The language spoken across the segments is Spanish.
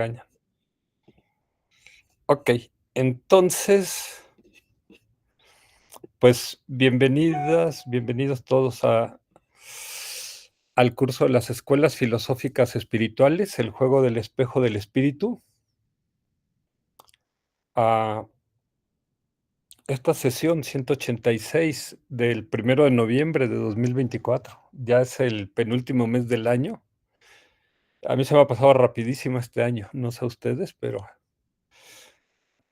Caña. Okey, entonces, pues, bienvenidas, bienvenidos todos al curso de las escuelas filosóficas espirituales, el juego del espejo del espíritu, a esta sesión 186 del 1 de noviembre de 2024. Ya es el penúltimo mes del año. A mí se me ha pasado rapidísimo este año, no sé a ustedes, pero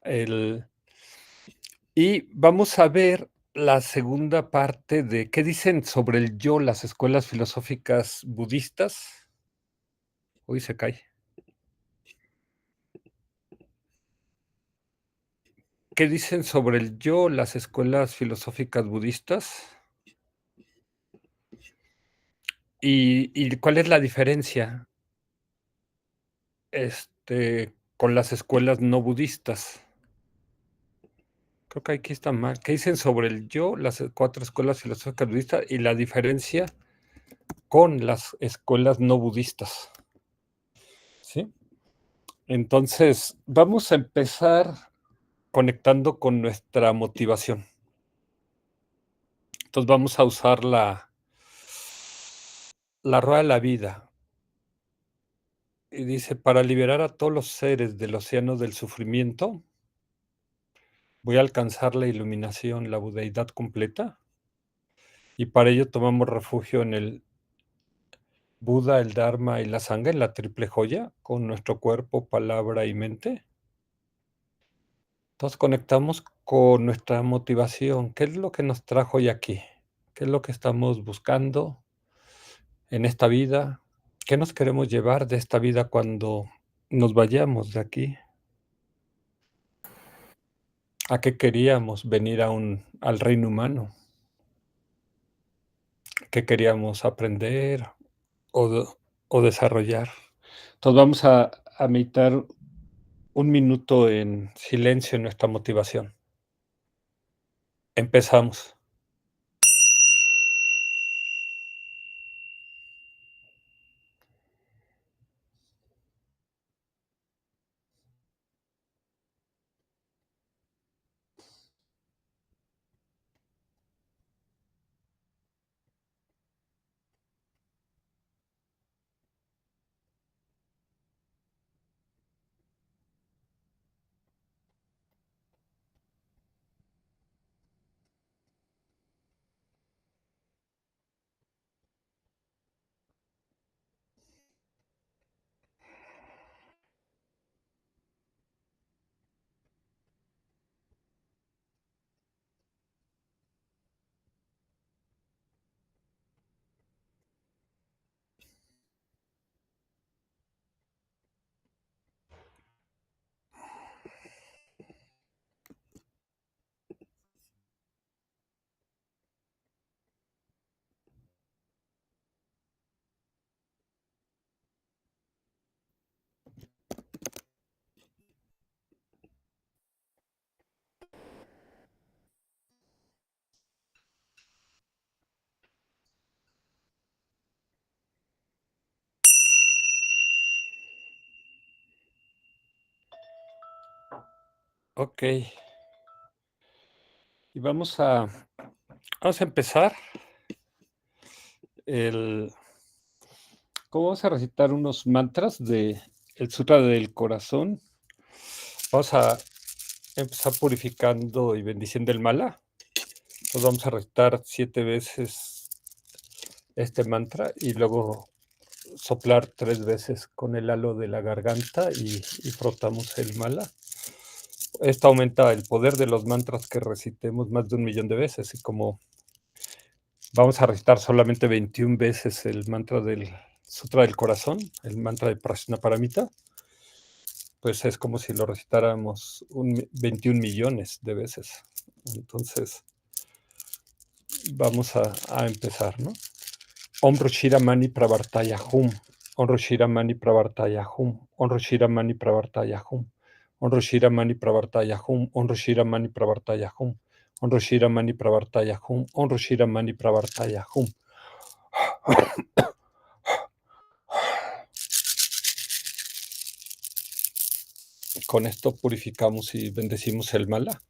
el y vamos a ver la segunda parte de qué dicen sobre el yo las escuelas filosóficas budistas. Uy, se cae. ¿Qué dicen sobre el yo las escuelas filosóficas budistas? ¿Y cuál es la diferencia, con las escuelas no budistas? Creo que aquí está mal. ¿Qué dicen sobre el yo, las 4 escuelas filosóficas budistas y la diferencia con las escuelas no budistas? ¿Sí? Entonces, vamos a empezar conectando con nuestra motivación. Entonces, vamos a usar la rueda de la vida. Y dice: "Para liberar a todos los seres del océano del sufrimiento, voy a alcanzar la iluminación, la budeidad completa, y para ello tomamos refugio en el Buda, el Dharma y la Sangha, en la triple joya, con nuestro cuerpo, palabra y mente". Entonces, conectamos con nuestra motivación. ¿Qué es lo que nos trajo hoy aquí? ¿Qué es lo que estamos buscando en esta vida? ¿Qué nos queremos llevar de esta vida cuando nos vayamos de aquí? ¿A qué queríamos venir al reino humano? ¿Qué queríamos aprender o de o desarrollar? Entonces, vamos a meditar un minuto en silencio en nuestra motivación. Empezamos. Okey. Y vamos a empezar el vamos a recitar unos mantras de el Sutra del Corazón. Vamos a empezar purificando y bendiciendo el mala. Entonces, vamos a recitar 7 veces este mantra y luego soplar 3 veces con el halo de la garganta y frotamos el mala. Esto aumenta el poder de los mantras que recitemos más de 1 millón de veces, y como vamos a recitar solamente 21 veces el mantra del Sutra del Corazón, el mantra de Prajnaparamita, pues es como si lo recitáramos 21 millones de veces. Entonces, vamos a empezar, ¿no? Om Ruchira Mani Pravartaya Hum. Om Ruchira Mani Pravartaya Hum. Om Ruchira Mani Pravartaya Hum. Om Ruchira Mani Pravartaya Hum. Om Ruchira Mani Pravartaya Hum. Om Ruchira Mani Pravartaya Hum. Om Ruchira Mani Pravartaya Hum. Con esto purificamos y bendecimos el mala.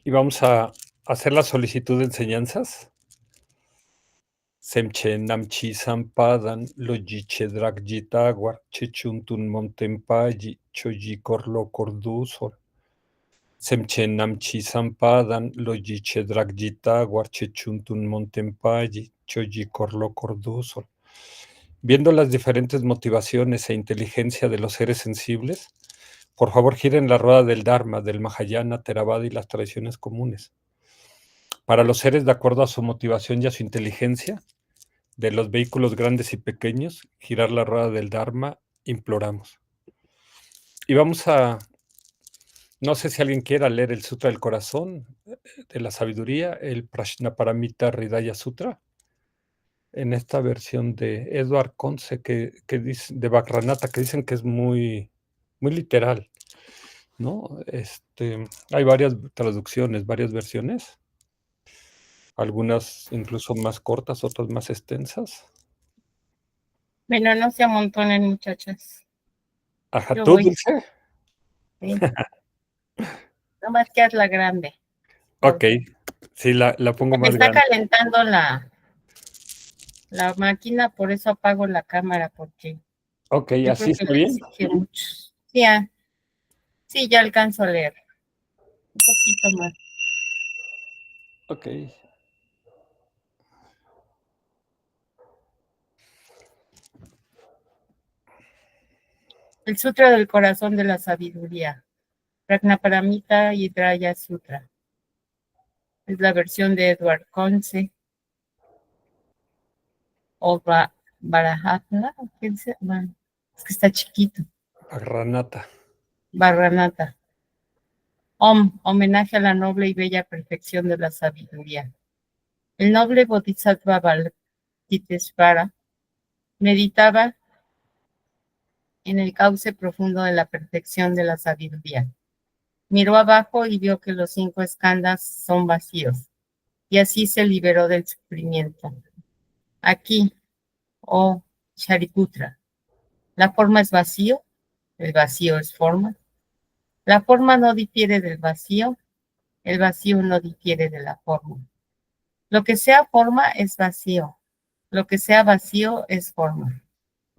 Y vamos a hacer la solicitud de enseñanzas. Semche namchi sampadan lojiche dragjitagua chichuntun montempayi choji corlo cordusor. Semche namchi sampadan lojiche dragjitagua chichuntun montempayi choji corlo cordusor. Viendo las diferentes motivaciones e inteligencia de los seres sensibles, por favor giren la rueda del Dharma, del Mahayana, Theravada y las tradiciones comunes. Para los seres de acuerdo a su motivación y a su inteligencia, de los vehículos grandes y pequeños, girar la rueda del Dharma, imploramos. Y vamos a, no sé si alguien quiera leer el Sutra del Corazón, de la Sabiduría, el Prajnaparamita Hridaya Sutra, en esta versión de Edward Conce, que dice, de Bhakranata, que dicen que es muy, muy literal, ¿no? Hay varias traducciones, varias versiones, algunas incluso más cortas, otras más extensas. Bueno, no se amontonen, muchachas. Ajá, Yo ¿tú, voy. Dulce? Sí. Nomás que haz la grande. Ok, sí, la pongo Me más está grande. calentando la máquina, por eso apago la cámara, porque Ok, yo ¿así creo que está le bien? exige mucho. Sí, sí, ya alcanzo a leer. Un poquito más. Ok. El Sutra del Corazón de la Sabiduría. Prajnaparamita Hridaya Sutra. Es la versión de Edward Conce. O Barahatma. Bueno, es que está chiquito. Granata. Barranata. Homenaje a la noble y bella perfección de la sabiduría. El noble Bodhisattva Balkitesvara meditaba en el cauce profundo de la perfección de la sabiduría. Miró abajo y vio que los 5 skandhas son vacíos, y así se liberó del sufrimiento. Aquí, oh Shariputra, la forma es vacío, el vacío es forma. La forma no difiere del vacío, el vacío no difiere de la forma. Lo que sea forma es vacío, lo que sea vacío es forma.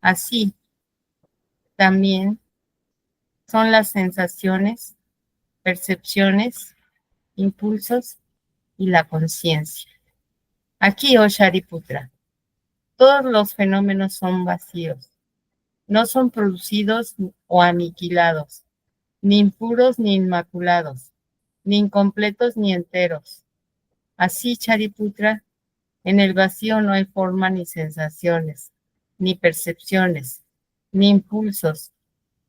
Así también son las sensaciones, percepciones, impulsos y la conciencia. Aquí, oh Shariputra, todos los fenómenos son vacíos, no son producidos o aniquilados, ni impuros ni inmaculados, ni incompletos ni enteros. Así, Shariputra, en el vacío no hay forma ni sensaciones, ni percepciones, ni impulsos,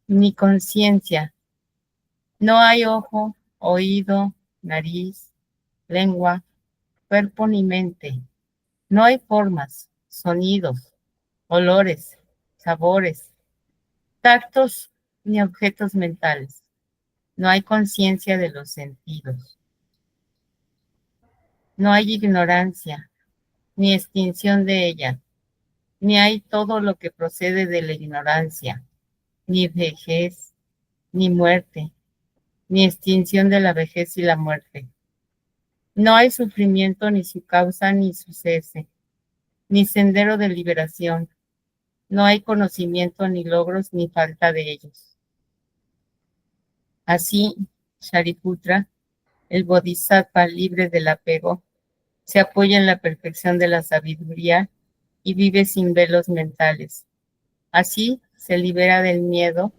ni conciencia. No hay ojo, oído, nariz, lengua, cuerpo ni mente. No hay formas, sonidos, olores, sabores, tactos ni objetos mentales. No hay conciencia de los sentidos. No hay ignorancia, ni extinción de ella, ni hay todo lo que procede de la ignorancia, ni vejez, ni muerte, ni extinción de la vejez y la muerte. No hay sufrimiento ni su causa ni su cese, ni sendero de liberación. No hay conocimiento ni logros ni falta de ellos. Así, Shariputra, el Bodhisattva libre del apego, se apoya en la perfección de la sabiduría y vive sin velos mentales. Así se libera del miedo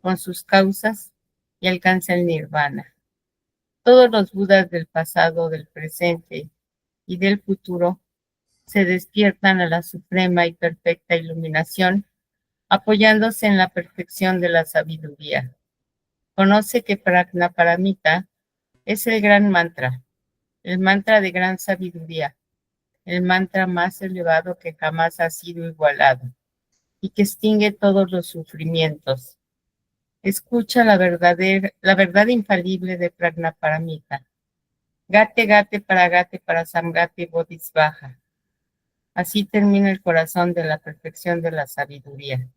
con sus causas y alcanza el nirvana. Todos los budas del pasado, del presente y del futuro se despiertan a la suprema y perfecta iluminación, apoyándose en la perfección de la sabiduría. Conoce que Prajnaparamita es el gran mantra, el mantra de gran sabiduría, el mantra más elevado que jamás ha sido igualado y que extingue todos los sufrimientos. Escucha la verdad infalible de Prajnaparamita. Gate gate para samgate bodhisvaja. Así termina el corazón de la perfección de la sabiduría.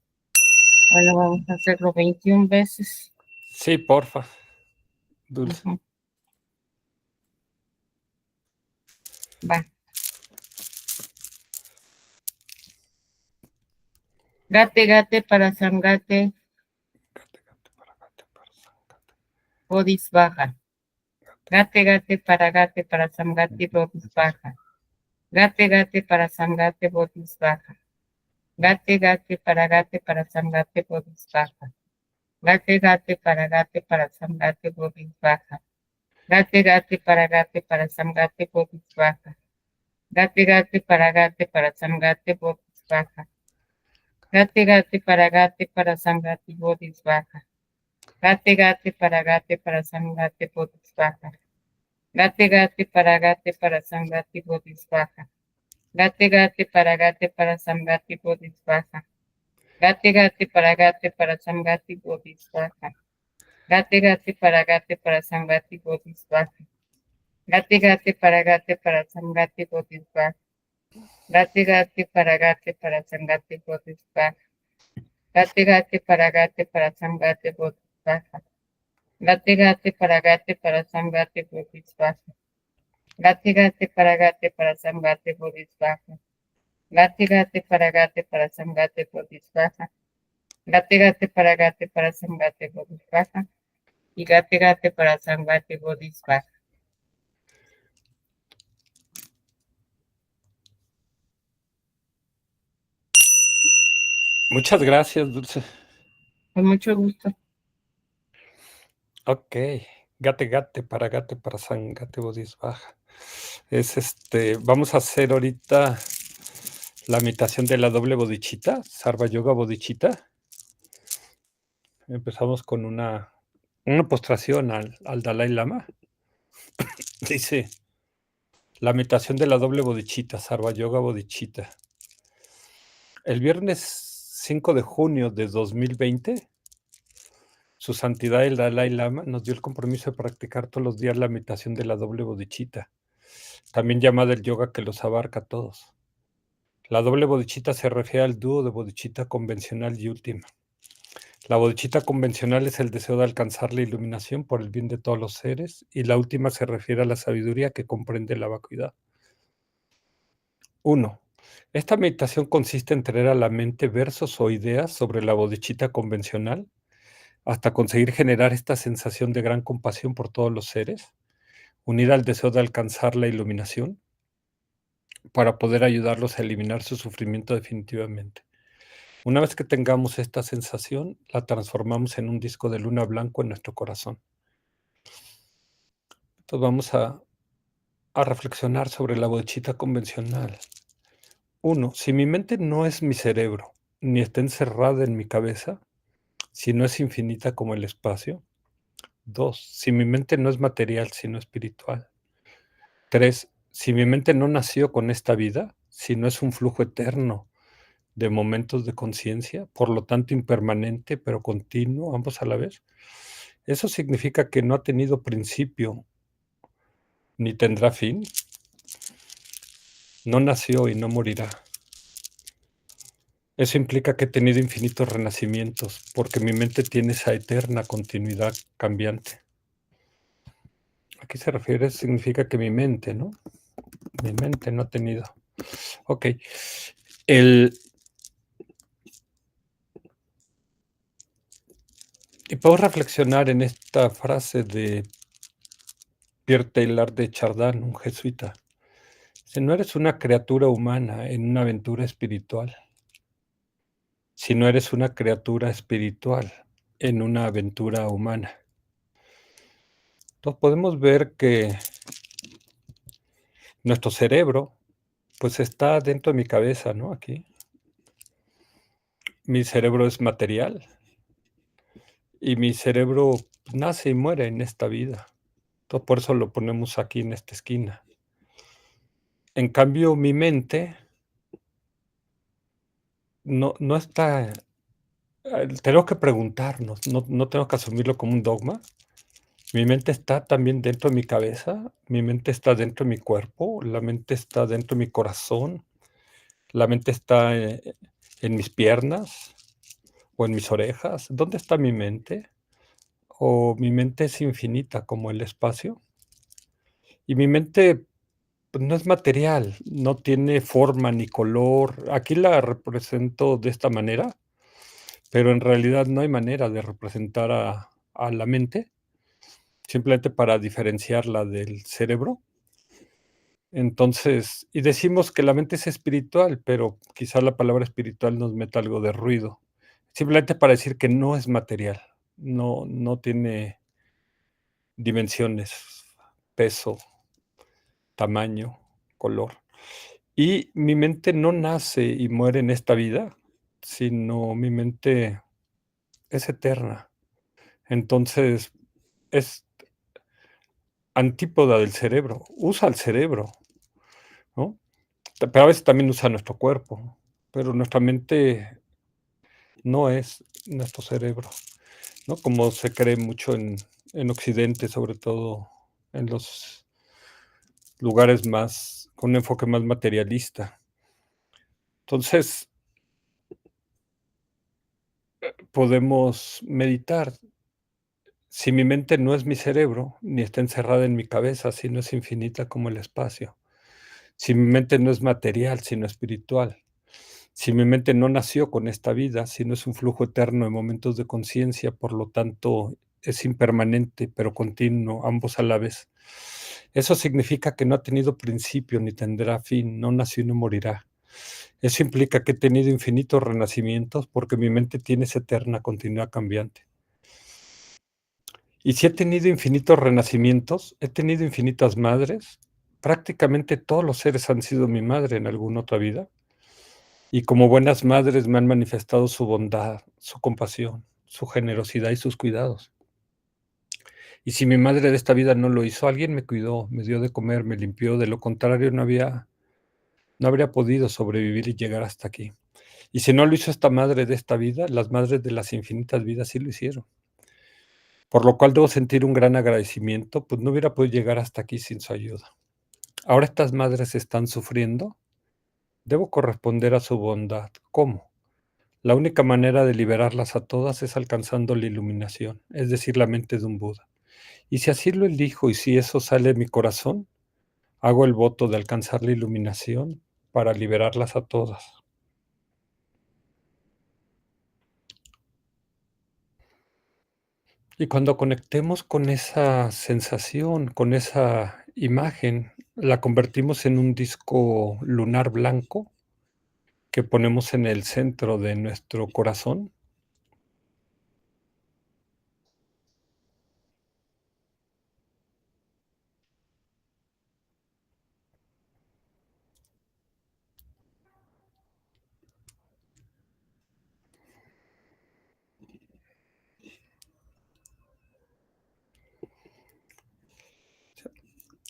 Bueno, vamos a hacerlo 21 veces. Sí, porfa, Dulce. Ujú. Va. Gate, gate, para sangate, Gate, gate, para gate, para sangate. bodhisvaja. Gate, gate, para sangate, bodhisvaja. Gate, gate, para sangate, bodhisvaja. Gate, gate, para sangate, bodhisvaja. Gate, gate, para sangate, bodhisvaja. Gate, gate, para sangate, bodhisvaja. Gate, gate, para sangate, bodhisvaja. Gate, gate, para sangate, bodhisvaja. Gate, gate, para sangate, bodhisvaja. Gate, gate, para sangate, bodhisvaja. Gate, gate, para sangate, bodhisvaja. Gate, gate, para sangate, bodhisvaja. Gate, gate, para sangate, bodhisvaja. Gate, gate, para sangate, bodhisvaja. Gate, gate, para sangate, bodhisvaja. Gate, gate, para sangate, bodhisvaja. Gate, gate, para sangate, bodhisvaja. Gate, gate, para sangate, bodhisvaja. Gate, gate, para sangate, bodhisvaja. Gate, gate, para sangate, bodhisvaja. Y gate, gate, para sangate, bodhisvaja. Muchas gracias, Dulce. Con mucho gusto. Ok. Gate, gate, para sangate, bodhisvaja. Vamos a hacer ahorita la meditación de la doble bodichita, Sarva Yoga Bodichita. Empezamos con una postración al Dalai Lama. Dice, la meditación de la doble bodichita, Sarva Yoga Bodichita. El viernes 5 de junio de 2020, Su Santidad el Dalai Lama nos dio el compromiso de practicar todos los días la meditación de la doble bodichita, también llamada el yoga que los abarca a todos. La doble bodichita se refiere al dúo de bodichita convencional y última. La bodichita convencional es el deseo de alcanzar la iluminación por el bien de todos los seres, y la última se refiere a la sabiduría que comprende la vacuidad. 1. Esta meditación consiste en traer a la mente versos o ideas sobre la bodichita convencional hasta conseguir generar esta sensación de gran compasión por todos los seres, unida al deseo de alcanzar la iluminación para poder ayudarlos a eliminar su sufrimiento definitivamente. Una vez que tengamos esta sensación, la transformamos en un disco de luna blanco en nuestro corazón. Entonces vamos a reflexionar sobre la bodichita convencional. 1. Si mi mente no es mi cerebro, ni está encerrada en mi cabeza, si no es infinita como el espacio. 2. Si mi mente no es material, sino espiritual. 3. Si mi mente no nació con esta vida, sino es un flujo eterno de momentos de conciencia, por lo tanto impermanente, pero continuo, ambos a la vez. Eso significa que no ha tenido principio ni tendrá fin. No nació y no morirá. Eso implica que he tenido infinitos renacimientos, porque mi mente tiene esa eterna continuidad cambiante. Aquí se refiere, significa que mi mente, ¿no? Mi mente no ha tenido. Ok. Y puedo reflexionar en esta frase de Pierre Teilhard de Chardin, un jesuita. Si no eres una criatura humana en una aventura espiritual, si no eres una criatura espiritual en una aventura humana. Entonces podemos ver que nuestro cerebro, pues está dentro de mi cabeza, ¿no? Aquí. Mi cerebro es material y mi cerebro nace y muere en esta vida. Entonces por eso lo ponemos aquí en esta esquina. En cambio, mi mente no está. Tenemos que preguntarnos, no tenemos que asumirlo como un dogma. Mi mente está también dentro de mi cabeza, mi mente está dentro de mi cuerpo, la mente está dentro de mi corazón, la mente está en mis piernas o en mis orejas? ¿Dónde está mi mente? ¿O mi mente es infinita como el espacio? Y mi mente, pues, no es material, no tiene forma ni color. Aquí la represento de esta manera, pero en realidad no hay manera de representar a la mente, simplemente para diferenciarla del cerebro. Entonces, y decimos que la mente es espiritual, pero quizá la palabra espiritual nos meta algo de ruido. Simplemente para decir que no es material, no tiene dimensiones, peso, tamaño, color. Y mi mente no nace y muere en esta vida, sino mi mente es eterna. Entonces, es antípoda del cerebro, usa el cerebro, ¿no? Pero a veces también usa nuestro cuerpo, pero nuestra mente no es nuestro cerebro, ¿no? Como se cree mucho en Occidente, sobre todo en los lugares más con un enfoque más materialista. Entonces, podemos meditar. Si mi mente no es mi cerebro, ni está encerrada en mi cabeza, sino es infinita como el espacio. Si mi mente no es material, sino espiritual. Si mi mente no nació con esta vida, sino es un flujo eterno de momentos de conciencia, por lo tanto, es impermanente, pero continuo, ambos a la vez. Eso significa que no ha tenido principio ni tendrá fin, no nació y no morirá. Eso implica que he tenido infinitos renacimientos porque mi mente tiene esa eterna continuidad cambiante. Y si he tenido infinitos renacimientos, he tenido infinitas madres, prácticamente todos los seres han sido mi madre en alguna otra vida. Y como buenas madres me han manifestado su bondad, su compasión, su generosidad y sus cuidados. Y si mi madre de esta vida no lo hizo, alguien me cuidó, me dio de comer, me limpió, de lo contrario no habría podido sobrevivir y llegar hasta aquí. Y si no lo hizo esta madre de esta vida, las madres de las infinitas vidas sí lo hicieron. Por lo cual debo sentir un gran agradecimiento, pues no hubiera podido llegar hasta aquí sin su ayuda. Ahora estas madres están sufriendo, debo corresponder a su bondad. ¿Cómo? La única manera de liberarlas a todas es alcanzando la iluminación, es decir, la mente de un Buda. Y si así lo elijo y si eso sale de mi corazón, hago el voto de alcanzar la iluminación para liberarlas a todas. Y cuando conectemos con esa sensación, con esa imagen, la convertimos en un disco lunar blanco que ponemos en el centro de nuestro corazón.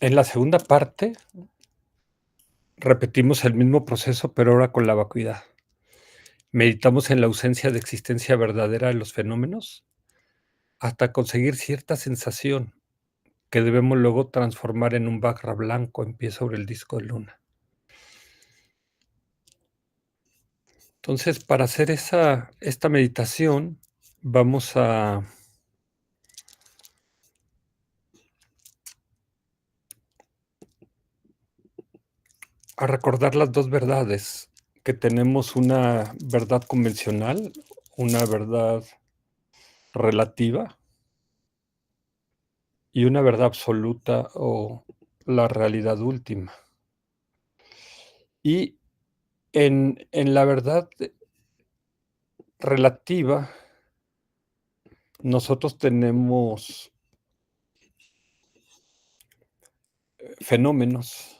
En la segunda parte repetimos el mismo proceso, pero ahora con la vacuidad. Meditamos en la ausencia de existencia verdadera de los fenómenos hasta conseguir cierta sensación que debemos luego transformar en un background blanco en pie sobre el disco de luna. Entonces, para hacer esta meditación, vamos a recordar las dos verdades, que tenemos una verdad convencional, una verdad relativa y una verdad absoluta o la realidad última. Y en la verdad relativa, nosotros tenemos fenómenos,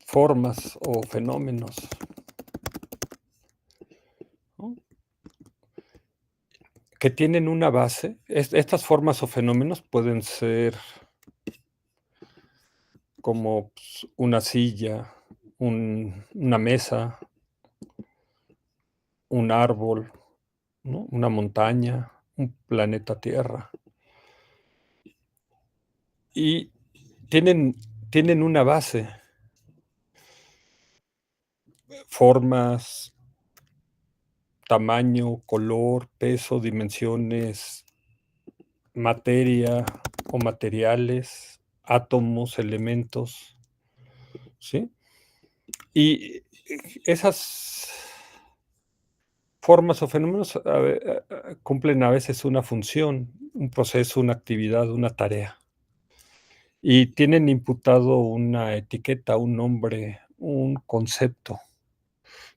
formas o fenómenos, ¿no? Que tienen una base. Estas formas o fenómenos pueden ser como pues, una silla, una mesa, un árbol, ¿no? Una montaña, un planeta Tierra. Y tienen una base, formas, tamaño, color, peso, dimensiones, materia o materiales, átomos, elementos, ¿sí? Y esas formas o fenómenos cumplen a veces una función, un proceso, una actividad, una tarea. Y tienen imputado una etiqueta, un nombre, un concepto,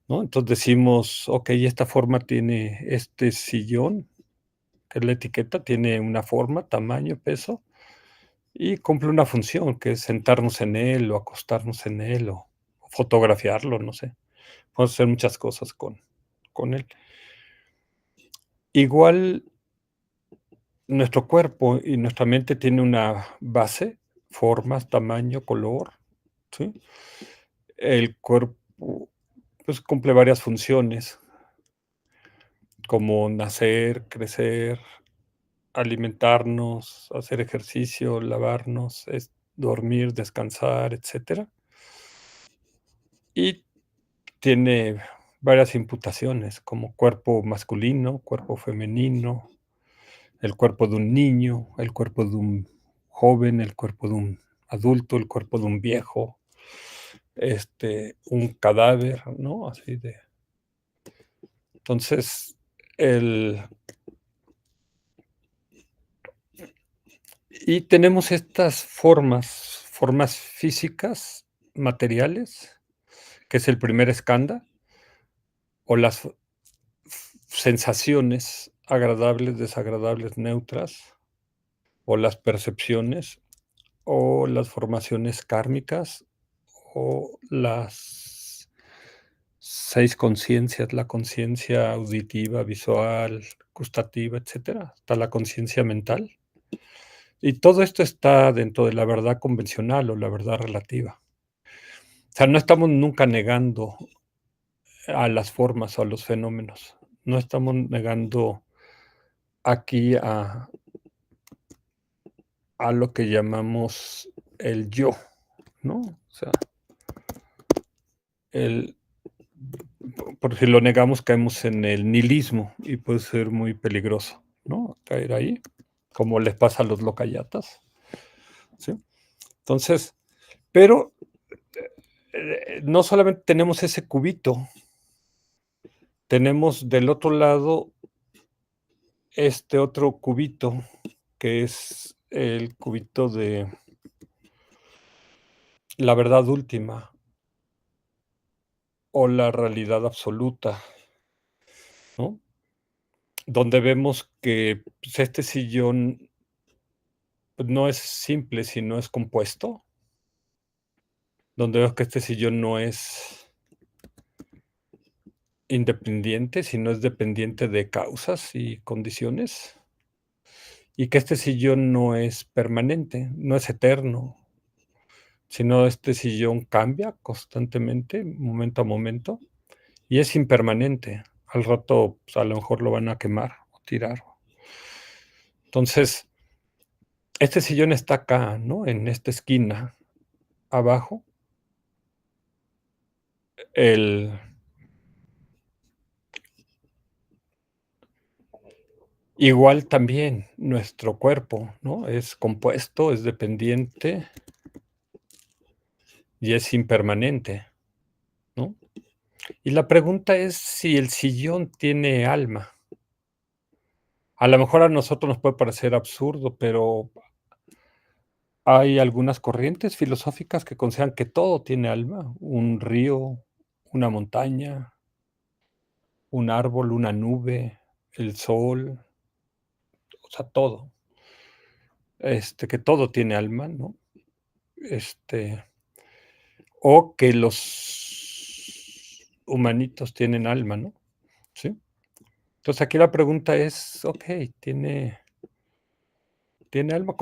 ¿no? Entonces decimos, okey, esta forma tiene este sillón, que es la etiqueta, tiene una forma, tamaño, peso, y cumple una función, que es sentarnos en él, o acostarnos en él, o fotografiarlo, no sé. Podemos hacer muchas cosas con él. Igual nuestro cuerpo y nuestra mente tiene una base, formas, tamaño, color, ¿sí? El cuerpo, pues, cumple varias funciones, como nacer, crecer, alimentarnos, hacer ejercicio, lavarnos, dormir, descansar, etcétera. Y tiene varias imputaciones, como cuerpo masculino, cuerpo femenino, el cuerpo de un niño, el cuerpo de un joven, el cuerpo de un adulto, el cuerpo de un viejo, un cadáver, ¿no? Así de entonces, el y tenemos estas formas físicas, materiales, que es el primer escándalo, o las sensaciones agradables, desagradables, neutras, o las percepciones, o las formaciones kármicas, o las 6 conciencias, la conciencia auditiva, visual, gustativa, etcétera, hasta la conciencia mental. Y todo esto está dentro de la verdad convencional o la verdad relativa. O sea, no estamos nunca negando a las formas o a los fenómenos. No estamos negando aquí a lo que llamamos el yo, ¿no? O sea, el por si lo negamos, caemos en el nihilismo y puede ser muy peligroso, ¿no? Caer ahí, como les pasa a los locayatas, ¿sí? Entonces, pero, no solamente tenemos ese cubito, tenemos del otro lado este otro cubito, que es el cubito de la verdad última o la realidad absoluta, ¿no? Donde vemos que, pues, este sillón pues, no es simple, sino es compuesto, donde veo que este sillón no es independiente, sino es dependiente de causas y condiciones, y que este sillón no es permanente, no es eterno, sino este sillón cambia constantemente, momento a momento, y es impermanente. Al rato, pues, a lo mejor lo van a quemar o tirar. Entonces, este sillón está acá, ¿no? En esta esquina, abajo. El igual también nuestro cuerpo, ¿no? Es compuesto, es dependiente y es impermanente, ¿no? Y la pregunta es si el sillón tiene alma. A lo mejor a nosotros nos puede parecer absurdo, pero hay algunas corrientes filosóficas que consideran que todo tiene alma, un río, una montaña, un árbol, una nube, el sol, o sea, todo, que todo tiene alma, ¿no? Este, o que los humanitos tienen alma, ¿no? ¿Sí? Entonces, aquí la pregunta es, okey, ¿tiene alma?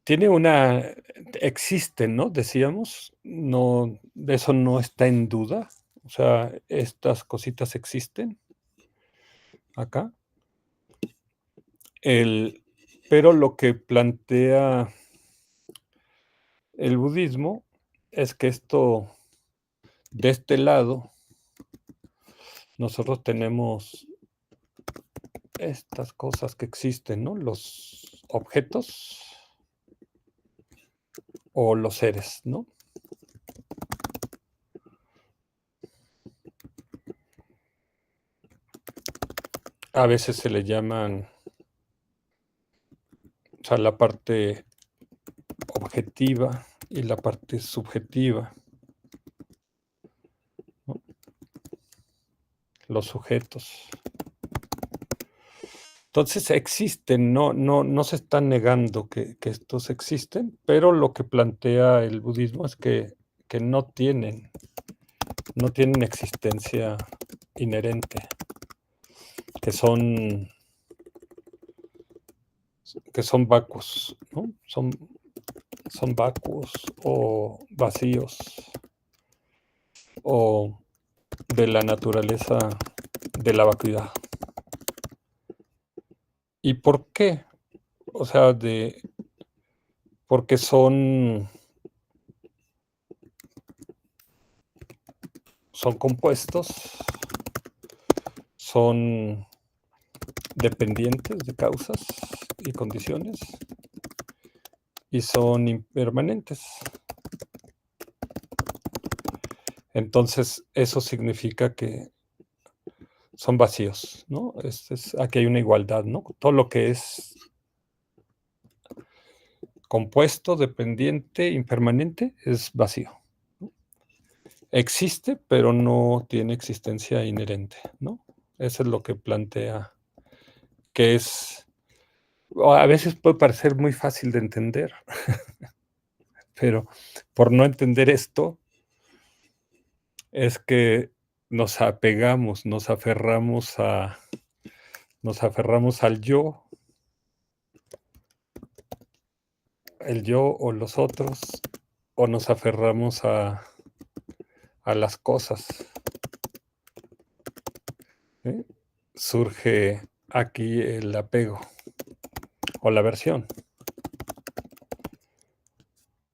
Tiene una existe, ¿no? Decíamos, no, eso no está en duda. O sea, estas cositas existen acá. El pero lo que plantea el budismo es que esto, de este lado, nosotros tenemos estas cosas que existen, ¿no? Los objetos o los seres, ¿no? A veces se le llaman, o sea, la parte objetiva y la parte subjetiva, ¿no? Los sujetos. Entonces existen, no se está negando que estos existen, pero lo que plantea el budismo es que no tienen existencia inherente, que son vacuos, ¿no? Son vacuos o vacíos o de la naturaleza de la vacuidad. ¿Y por qué? O sea, porque son compuestos, son dependientes de causas y condiciones y son impermanentes. Entonces, eso significa que son vacíos, ¿no? Aquí hay una igualdad, ¿no? Todo lo que es compuesto, dependiente, impermanente, es vacío, ¿no? Existe, pero no tiene existencia inherente, ¿no? Eso es lo que plantea, que es, a veces puede parecer muy fácil de entender, pero por no entender esto, es que nos apegamos, nos aferramos al yo, el yo o los otros, o nos aferramos a las cosas, ¿sí? Surge aquí el apego o la aversión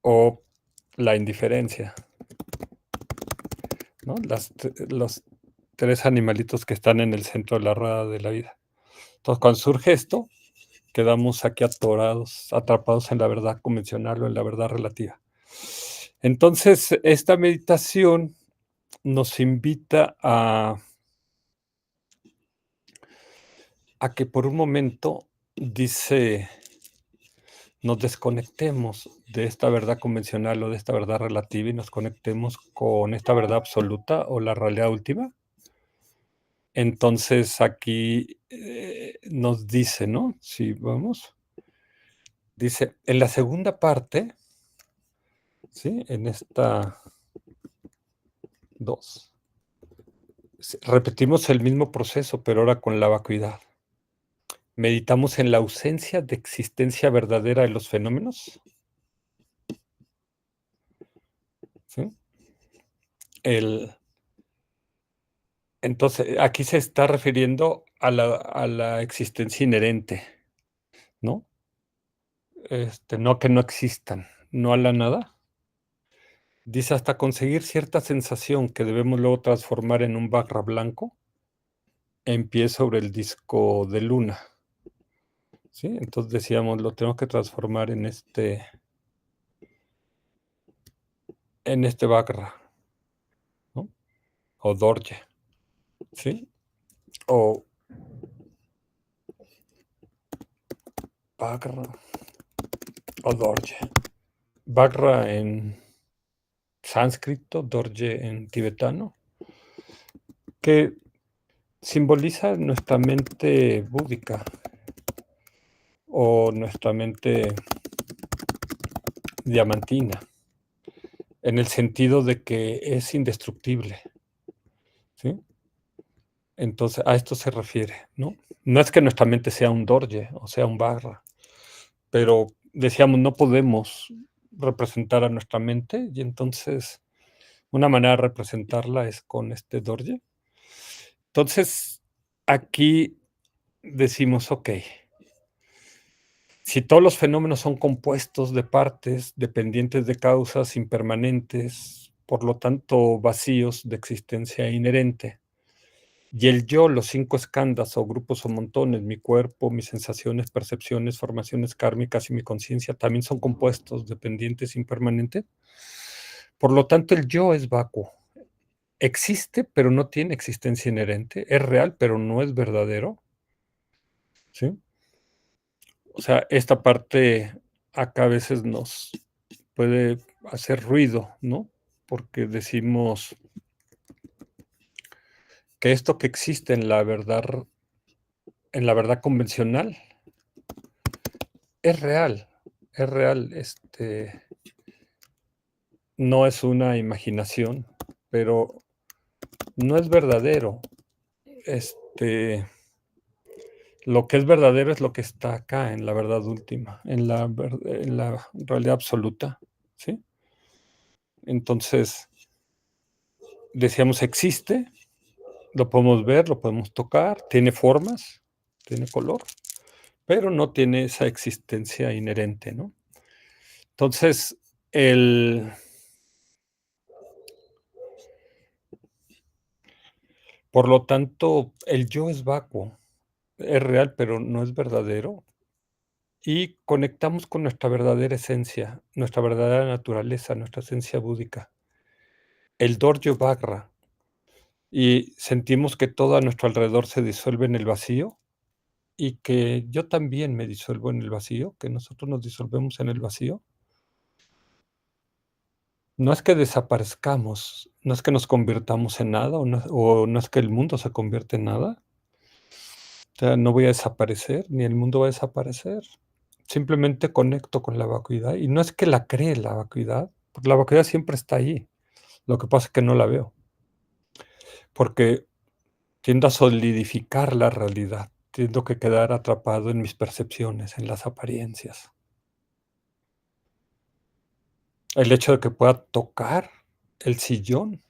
o la indiferencia, ¿no? Los tres animalitos que están en el centro de la rueda de la vida. Entonces, cuando surge esto, quedamos aquí atorados, atrapados en la verdad convencional o en la verdad relativa. Entonces, esta meditación nos invita a que por un momento, dice, nos desconectemos de esta verdad convencional o de esta verdad relativa y nos conectemos con esta verdad absoluta o la realidad última. Entonces aquí nos dice, ¿no? Si vamos, dice, en la segunda parte, ¿sí? En esta 2, repetimos el mismo proceso, pero ahora con la vacuidad. Meditamos en la ausencia de existencia verdadera de los fenómenos, ¿sí? Entonces, aquí se está refiriendo a la existencia inherente, ¿no? No que no existan, no a la nada. Dice, hasta conseguir cierta sensación que debemos luego transformar en un barra blanco en pie sobre el disco de luna, ¿sí? Entonces decíamos, lo tenemos que transformar en este barra, ¿no? O dorje, ¿sí? O barra o dorje. Barra en sánscrito, dorje en tibetano, que simboliza nuestra mente búdica o nuestra mente diamantina, en el sentido de que es indestructible, ¿sí? Entonces, a esto se refiere, ¿no? No es que nuestra mente sea un dorje o sea un barra, pero decíamos, no podemos representar a nuestra mente y entonces una manera de representarla es con este dorje. Entonces, aquí decimos, ok, si todos los fenómenos son compuestos de partes, dependientes de causas, impermanentes, por lo tanto vacíos de existencia inherente, Y el yo, los 5 skandhas o grupos o montones, mi cuerpo, mis sensaciones, percepciones, formaciones kármicas y mi conciencia también son compuestos, dependientes, impermanentes. Por lo tanto, el yo es vacuo. Existe, pero no tiene existencia inherente. Es real, pero no es verdadero. ¿Sí? O sea, esta parte acá a veces nos puede hacer ruido, ¿no? Porque decimos que esto que existe en la verdad convencional, es real, es real. No es una imaginación, pero no es verdadero. Lo que es verdadero es lo que está acá en la verdad última, en la realidad absoluta, ¿sí? Entonces, decíamos, existe, lo podemos ver, lo podemos tocar, tiene formas, tiene color, pero no tiene esa existencia inherente, ¿no? Entonces, el, por lo tanto, el yo es vacuo, es real, pero no es verdadero. Y conectamos con nuestra verdadera esencia, nuestra verdadera naturaleza, nuestra esencia búdica, el Dorjo Bagra, y sentimos que todo a nuestro alrededor se disuelve en el vacío y que yo también me disuelvo en el vacío, que nosotros nos disolvemos en el vacío. No es que desaparezcamos, no es que nos convirtamos en nada o no es que el mundo se convierta en nada. O sea, no voy a desaparecer, ni el mundo va a desaparecer. Simplemente conecto con la vacuidad y no es que la cree la vacuidad, porque la vacuidad siempre está ahí. Lo que pasa es que no la veo, porque tiendo a solidificar la realidad, tiendo que quedar atrapado en mis percepciones, en las apariencias. El hecho de que pueda tocar el sillón,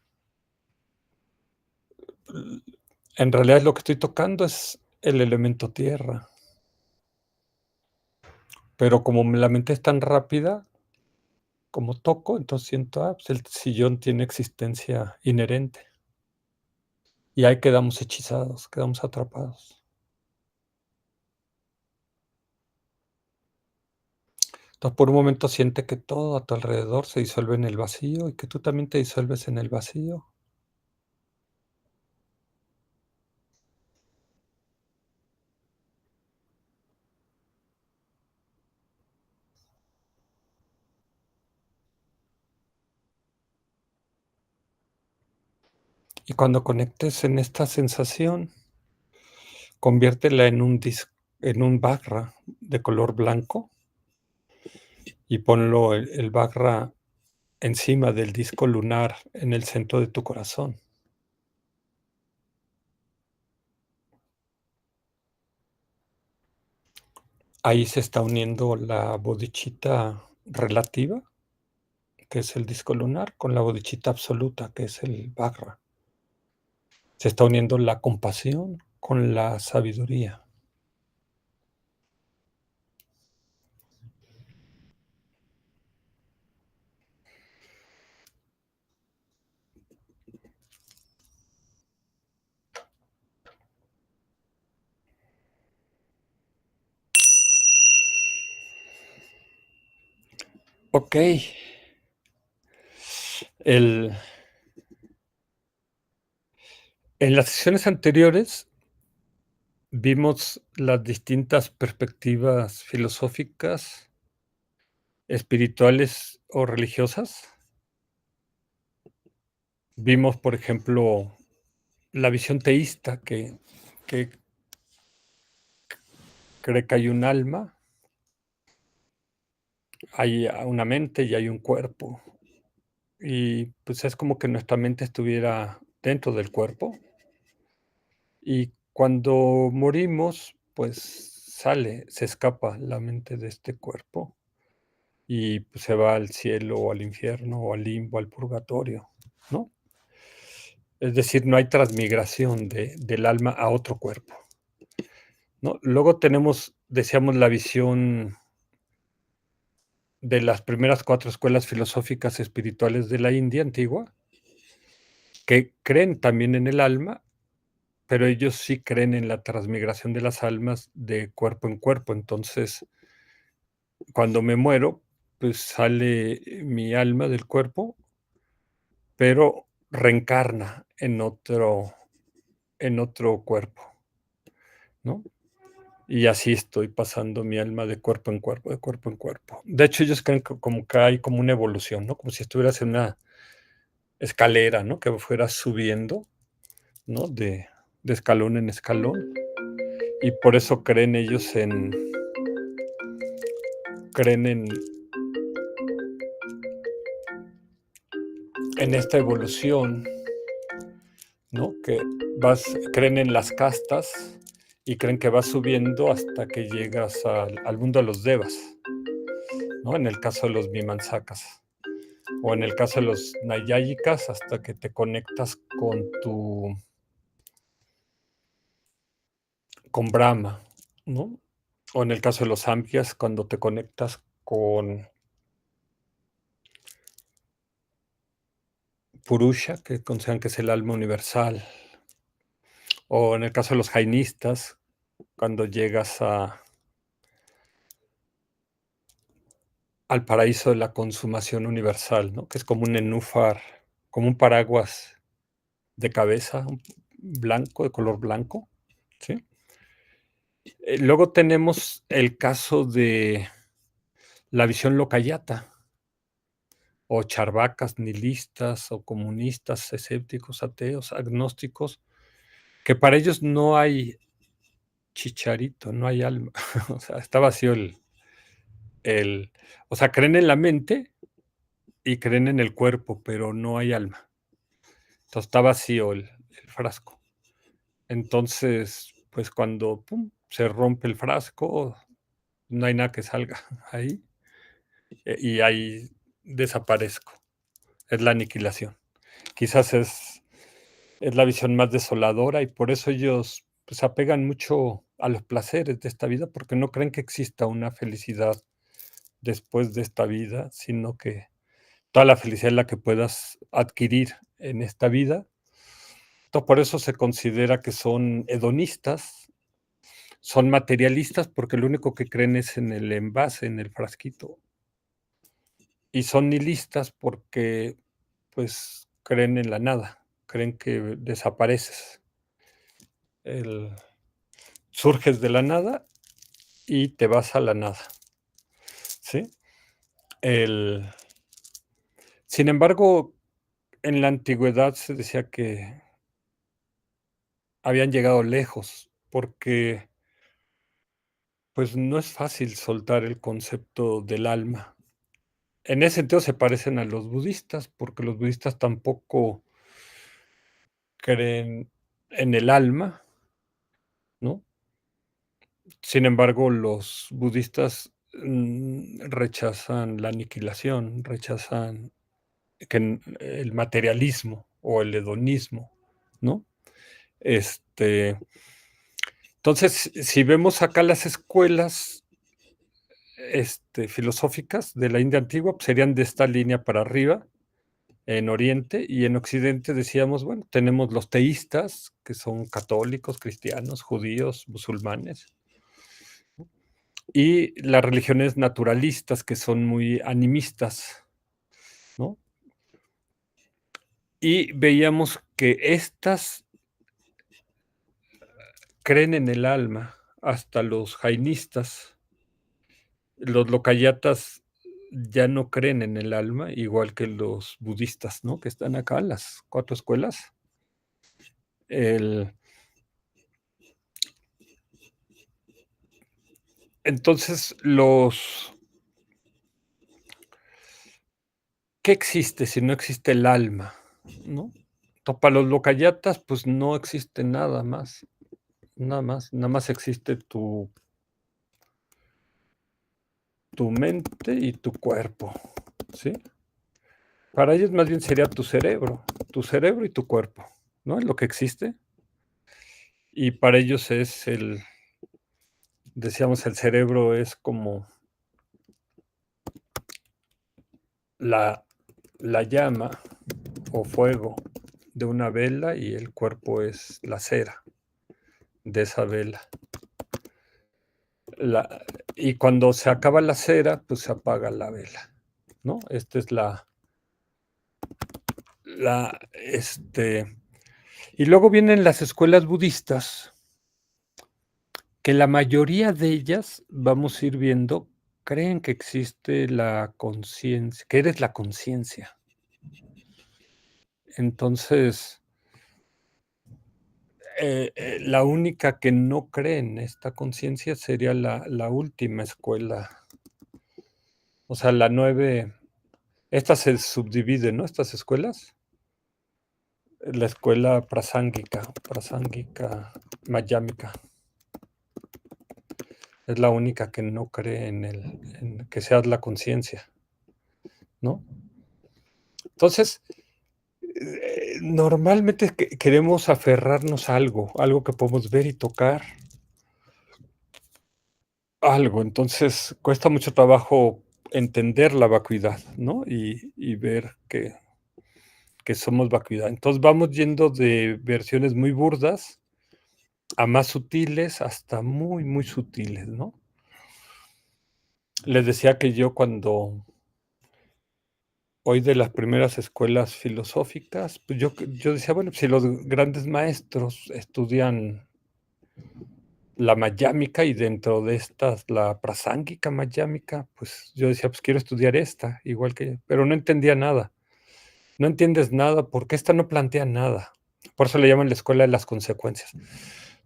en realidad lo que estoy tocando es el elemento tierra, pero como la mente es tan rápida, como toco, entonces siento, pues el sillón tiene existencia inherente. Y ahí quedamos hechizados, quedamos atrapados. Entonces, por un momento siente que todo a tu alrededor se disuelve en el vacío y que tú también te disuelves en el vacío. Y cuando conectes en esta sensación, conviértela en un bagra de color blanco y ponlo el bagra encima del disco lunar en el centro de tu corazón. Ahí se está uniendo la bodichita relativa, que es el disco lunar, con la bodichita absoluta, que es el bagra. Se está uniendo la compasión con la sabiduría. Ok. El, en las sesiones anteriores vimos las distintas perspectivas filosóficas, espirituales o religiosas. Vimos, por ejemplo, la visión teísta que cree que hay un alma, hay una mente y hay un cuerpo. Y pues es como que nuestra mente estuviera dentro del cuerpo. Y cuando morimos, pues se escapa la mente de este cuerpo y pues, se va al cielo o al infierno o al limbo, al purgatorio, ¿no? Es decir, no hay transmigración del alma a otro cuerpo, ¿no? Luego decíamos, la visión de las primeras 4 escuelas filosóficas espirituales de la India antigua, que creen también en el alma, pero ellos sí creen en la transmigración de las almas de cuerpo en cuerpo. Entonces, cuando me muero, pues sale mi alma del cuerpo, pero reencarna en otro cuerpo, ¿no? Y así estoy pasando mi alma de cuerpo en cuerpo, de cuerpo en cuerpo. De hecho, ellos creen que como que hay como una evolución, ¿no? Como si estuvieras en una escalera, ¿no? Que fueras subiendo, ¿no? De escalón en escalón. Y por eso creen en esta evolución, ¿no? Creen en las castas y creen que vas subiendo hasta que llegas al mundo de los devas, ¿no? En el caso de los Vimansakas. O en el caso de los Nayayikas, hasta que te conectas con Brahma, ¿no? O en el caso de los Samkhya's, cuando te conectas con Purusha, que consideran que es el alma universal. O en el caso de los jainistas, cuando llegas al paraíso de la consumación universal, ¿no? Que es como un nenúfar, como un paraguas de cabeza blanco, de color blanco, ¿sí? Luego tenemos el caso de la visión locayata, o charvacas, nihilistas, o comunistas, escépticos, ateos, agnósticos, que para ellos no hay chicharito, no hay alma. O sea, está vacío o sea, creen en la mente y creen en el cuerpo, pero no hay alma. Entonces está vacío el frasco. Entonces, pues cuando pum, se rompe el frasco, no hay nada que salga ahí y ahí desaparezco. Es la aniquilación. Quizás es la visión más desoladora y por eso ellos pues, se apegan mucho a los placeres de esta vida porque no creen que exista una felicidad después de esta vida, sino que toda la felicidad es la que puedas adquirir en esta vida. Entonces, por eso se considera que son hedonistas, son materialistas porque lo único que creen es en el envase, en el frasquito. Y son nihilistas porque pues creen en la nada, creen que desapareces. Surges de la nada y te vas a la nada, ¿sí? Sin embargo, en la antigüedad se decía que habían llegado lejos, porque pues no es fácil soltar el concepto del alma. En ese sentido se parecen a los budistas, porque los budistas tampoco creen en el alma, ¿no? Sin embargo, los budistas rechazan la aniquilación, rechazan el materialismo o el hedonismo, ¿no? Entonces, si vemos acá las escuelas filosóficas de la India antigua, pues serían de esta línea para arriba, en Oriente, y en Occidente decíamos, bueno, tenemos los teístas, que son católicos, cristianos, judíos, musulmanes, y las religiones naturalistas, que son muy animistas, ¿no? Y veíamos que estas creen en el alma, hasta los jainistas. Los lokayatas ya no creen en el alma, igual que los budistas, ¿no? Que están acá, las 4 escuelas. Entonces, ¿qué existe si no existe el alma? ¿No? Para los lokayatas, pues no existe nada más. Nada más existe tu mente y tu cuerpo, ¿sí? Para ellos más bien sería tu cerebro y tu cuerpo, ¿no? Es lo que existe. Y para ellos decíamos, el cerebro es como la llama o fuego de una vela y el cuerpo es la cera, de esa vela. Y cuando se acaba la cera, pues se apaga la vela, ¿no? Esta es y luego vienen las escuelas budistas, que la mayoría de ellas, vamos a ir viendo, creen que existe la conciencia, que eres la conciencia. Entonces, la única que no cree en esta conciencia sería la última escuela. O sea, la 9, esta se subdivide, ¿no? Estas escuelas. La escuela prasángika mayámica. Es la única que no cree en que seas la conciencia, ¿no? Entonces, normalmente queremos aferrarnos a algo que podemos ver y tocar, algo. Entonces, cuesta mucho trabajo entender la vacuidad, ¿no? Y ver que somos vacuidad. Entonces, vamos yendo de versiones muy burdas a más sutiles hasta muy, muy sutiles, ¿no? Les decía que yo cuando hoy de las primeras escuelas filosóficas, pues yo decía, bueno, si los grandes maestros estudian la mayámica y dentro de estas la prasángika mayámica, pues yo decía, pues quiero estudiar esta, igual que ella, pero no entendía nada. No entiendes nada porque esta no plantea nada. Por eso le llaman la escuela de las consecuencias.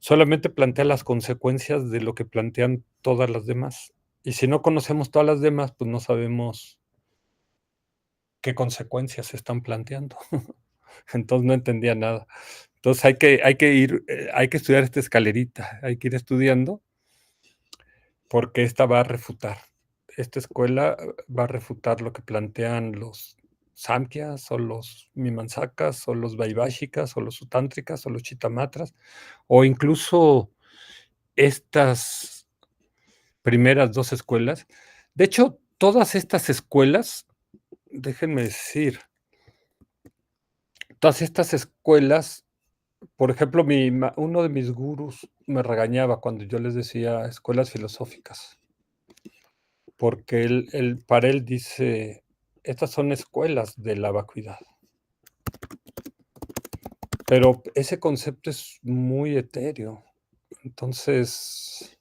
Solamente plantea las consecuencias de lo que plantean todas las demás. Y si no conocemos todas las demás, pues no sabemos qué consecuencias se están planteando. Entonces no entendía nada. Entonces hay que estudiar esta escalerita, hay que ir estudiando porque esta va a refutar. Esta escuela va a refutar lo que plantean los Samkhyas o los Mimamsakas o los Vaibhashikas o los Sutántricas o los Chitamatras o incluso estas primeras dos escuelas. De hecho, todas estas escuelas, déjenme decir, todas estas escuelas, por ejemplo, uno de mis gurús me regañaba cuando yo les decía escuelas filosóficas, porque para él dice, estas son escuelas de la vacuidad. Pero ese concepto es muy etéreo. Entonces,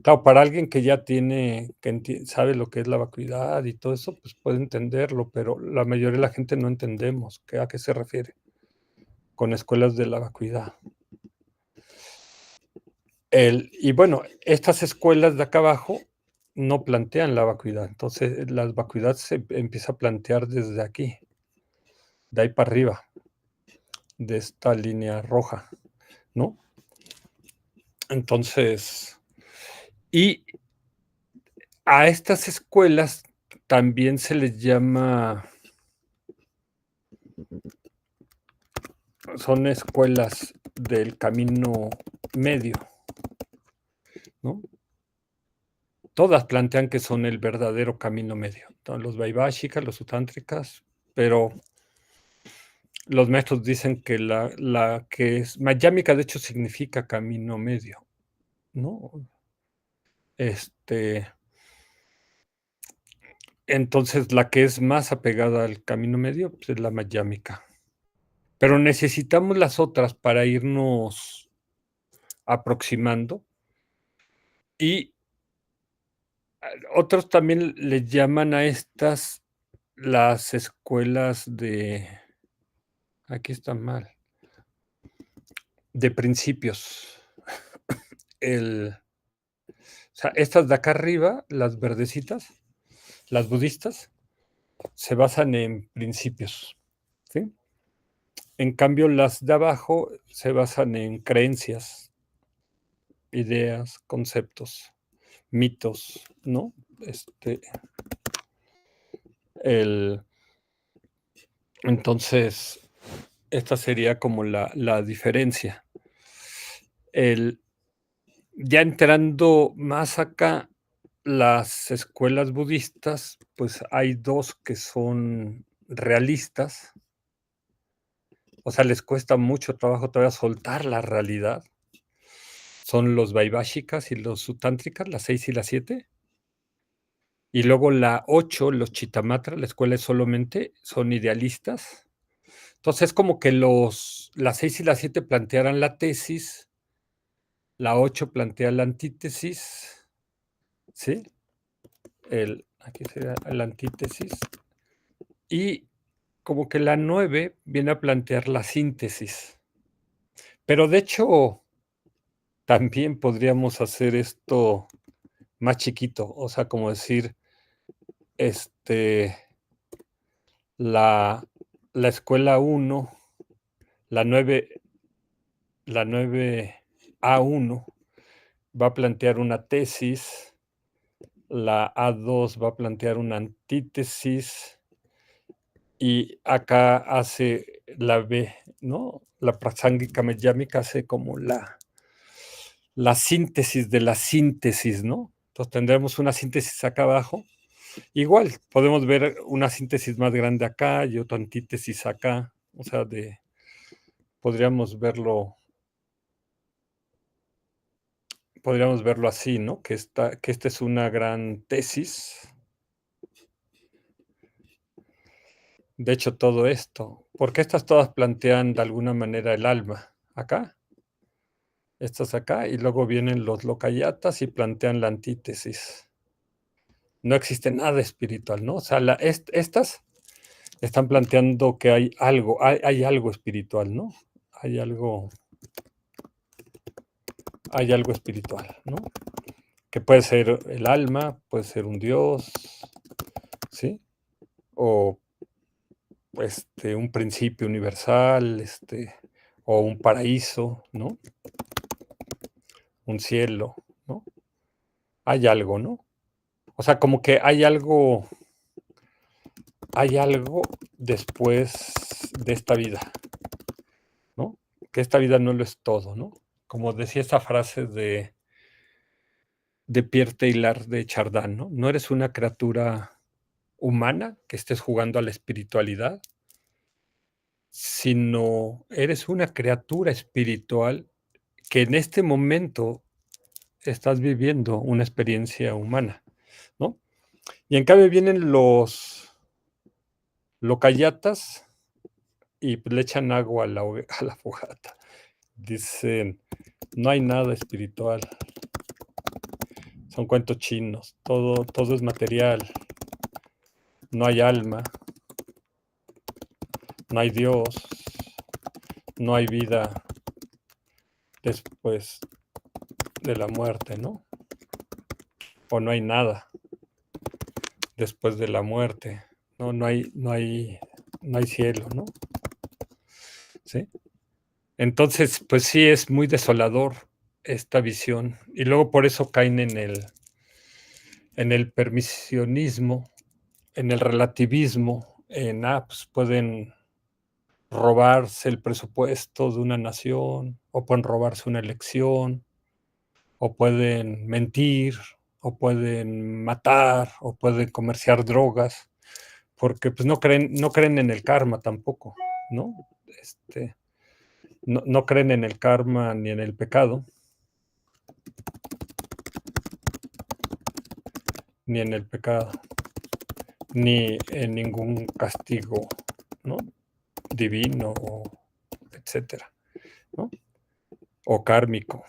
claro, para alguien que ya sabe lo que es la vacuidad y todo eso, pues puede entenderlo, pero la mayoría de la gente no entendemos a qué se refiere con escuelas de la vacuidad. Y bueno, estas escuelas de acá abajo no plantean la vacuidad. Entonces, la vacuidad se empieza a plantear desde aquí, de ahí para arriba, de esta línea roja, ¿no? Entonces, y a estas escuelas también se les llama, son escuelas del camino medio, ¿no? Todas plantean que son el verdadero camino medio. Entonces, los Vaibhashikas, los Sutántricas, pero los maestros dicen que la que es mayámica, de hecho, significa camino medio, ¿no? Entonces, la que es más apegada al camino medio, pues, es la mayámica. Pero necesitamos las otras para irnos aproximando. Y otros también le llaman a estas las escuelas aquí está mal, de principios. O sea, estas de acá arriba, las verdecitas, las budistas, se basan en principios, ¿sí? En cambio, las de abajo se basan en creencias, ideas, conceptos, mitos, ¿no? Entonces, esta sería como la diferencia. Ya entrando más acá, las escuelas budistas, pues hay dos que son realistas, o sea, les cuesta mucho trabajo todavía soltar la realidad. son los Vaibhashikas y los Sutántricas, la 6 y la 7. Y luego la 8, los Chittamatra, la escuela es solamente, son idealistas. Entonces, como que la 6 y la 7 plantearan la tesis, la 8 plantea la antítesis, ¿sí? Aquí sería la antítesis. Y como que la 9 viene a plantear la síntesis. Pero de hecho, también podríamos hacer esto más chiquito, o sea, como decir, la, la escuela 1, la 9, la 9A1 va a plantear una tesis, la A2 va a plantear una antítesis y acá hace la B, ¿no? La prasángika meyámica hace como la síntesis de la síntesis, ¿no? Entonces tendremos una síntesis acá abajo. Igual, podemos ver una síntesis más grande acá y otra antítesis acá. O sea, podríamos verlo así, ¿no? Que esta es una gran tesis. De hecho, todo esto, porque estas todas plantean de alguna manera el alma. Acá, estas acá, y luego vienen los lokayatas y plantean la antítesis. No existe nada espiritual, ¿no? O sea, estas están planteando que hay algo espiritual, ¿no? Hay algo espiritual, ¿no? Que puede ser el alma, puede ser un dios, ¿sí? O un principio universal, o un paraíso, ¿no? Un cielo, ¿no? Hay algo, ¿no? O sea, como que hay algo después de esta vida, ¿no? Que esta vida no lo es todo, ¿no? Como decía esta frase de Pierre Teilhard de Chardin, ¿no? No eres una criatura humana que estés jugando a la espiritualidad, sino eres una criatura espiritual que en este momento estás viviendo una experiencia humana, ¿no? Y en cambio vienen los locayatas y le echan agua a la fogata. Dicen, no hay nada espiritual, son cuentos chinos, todo es material, no hay alma, no hay Dios, no hay vida después de la muerte, ¿no? O no hay nada después de la muerte, no hay cielo, ¿no? ¿Sí? Entonces, pues sí es muy desolador esta visión. Y luego por eso caen en el permisionismo, en el relativismo, pues pueden robarse el presupuesto de una nación, o pueden robarse una elección, o pueden mentir, o pueden matar, o pueden comerciar drogas, porque pues no creen en el karma tampoco, ¿no? No creen en el karma ni en el pecado, ni en el pecado, ni en ningún castigo, ¿no? Divino, etcétera, ¿no? O kármico,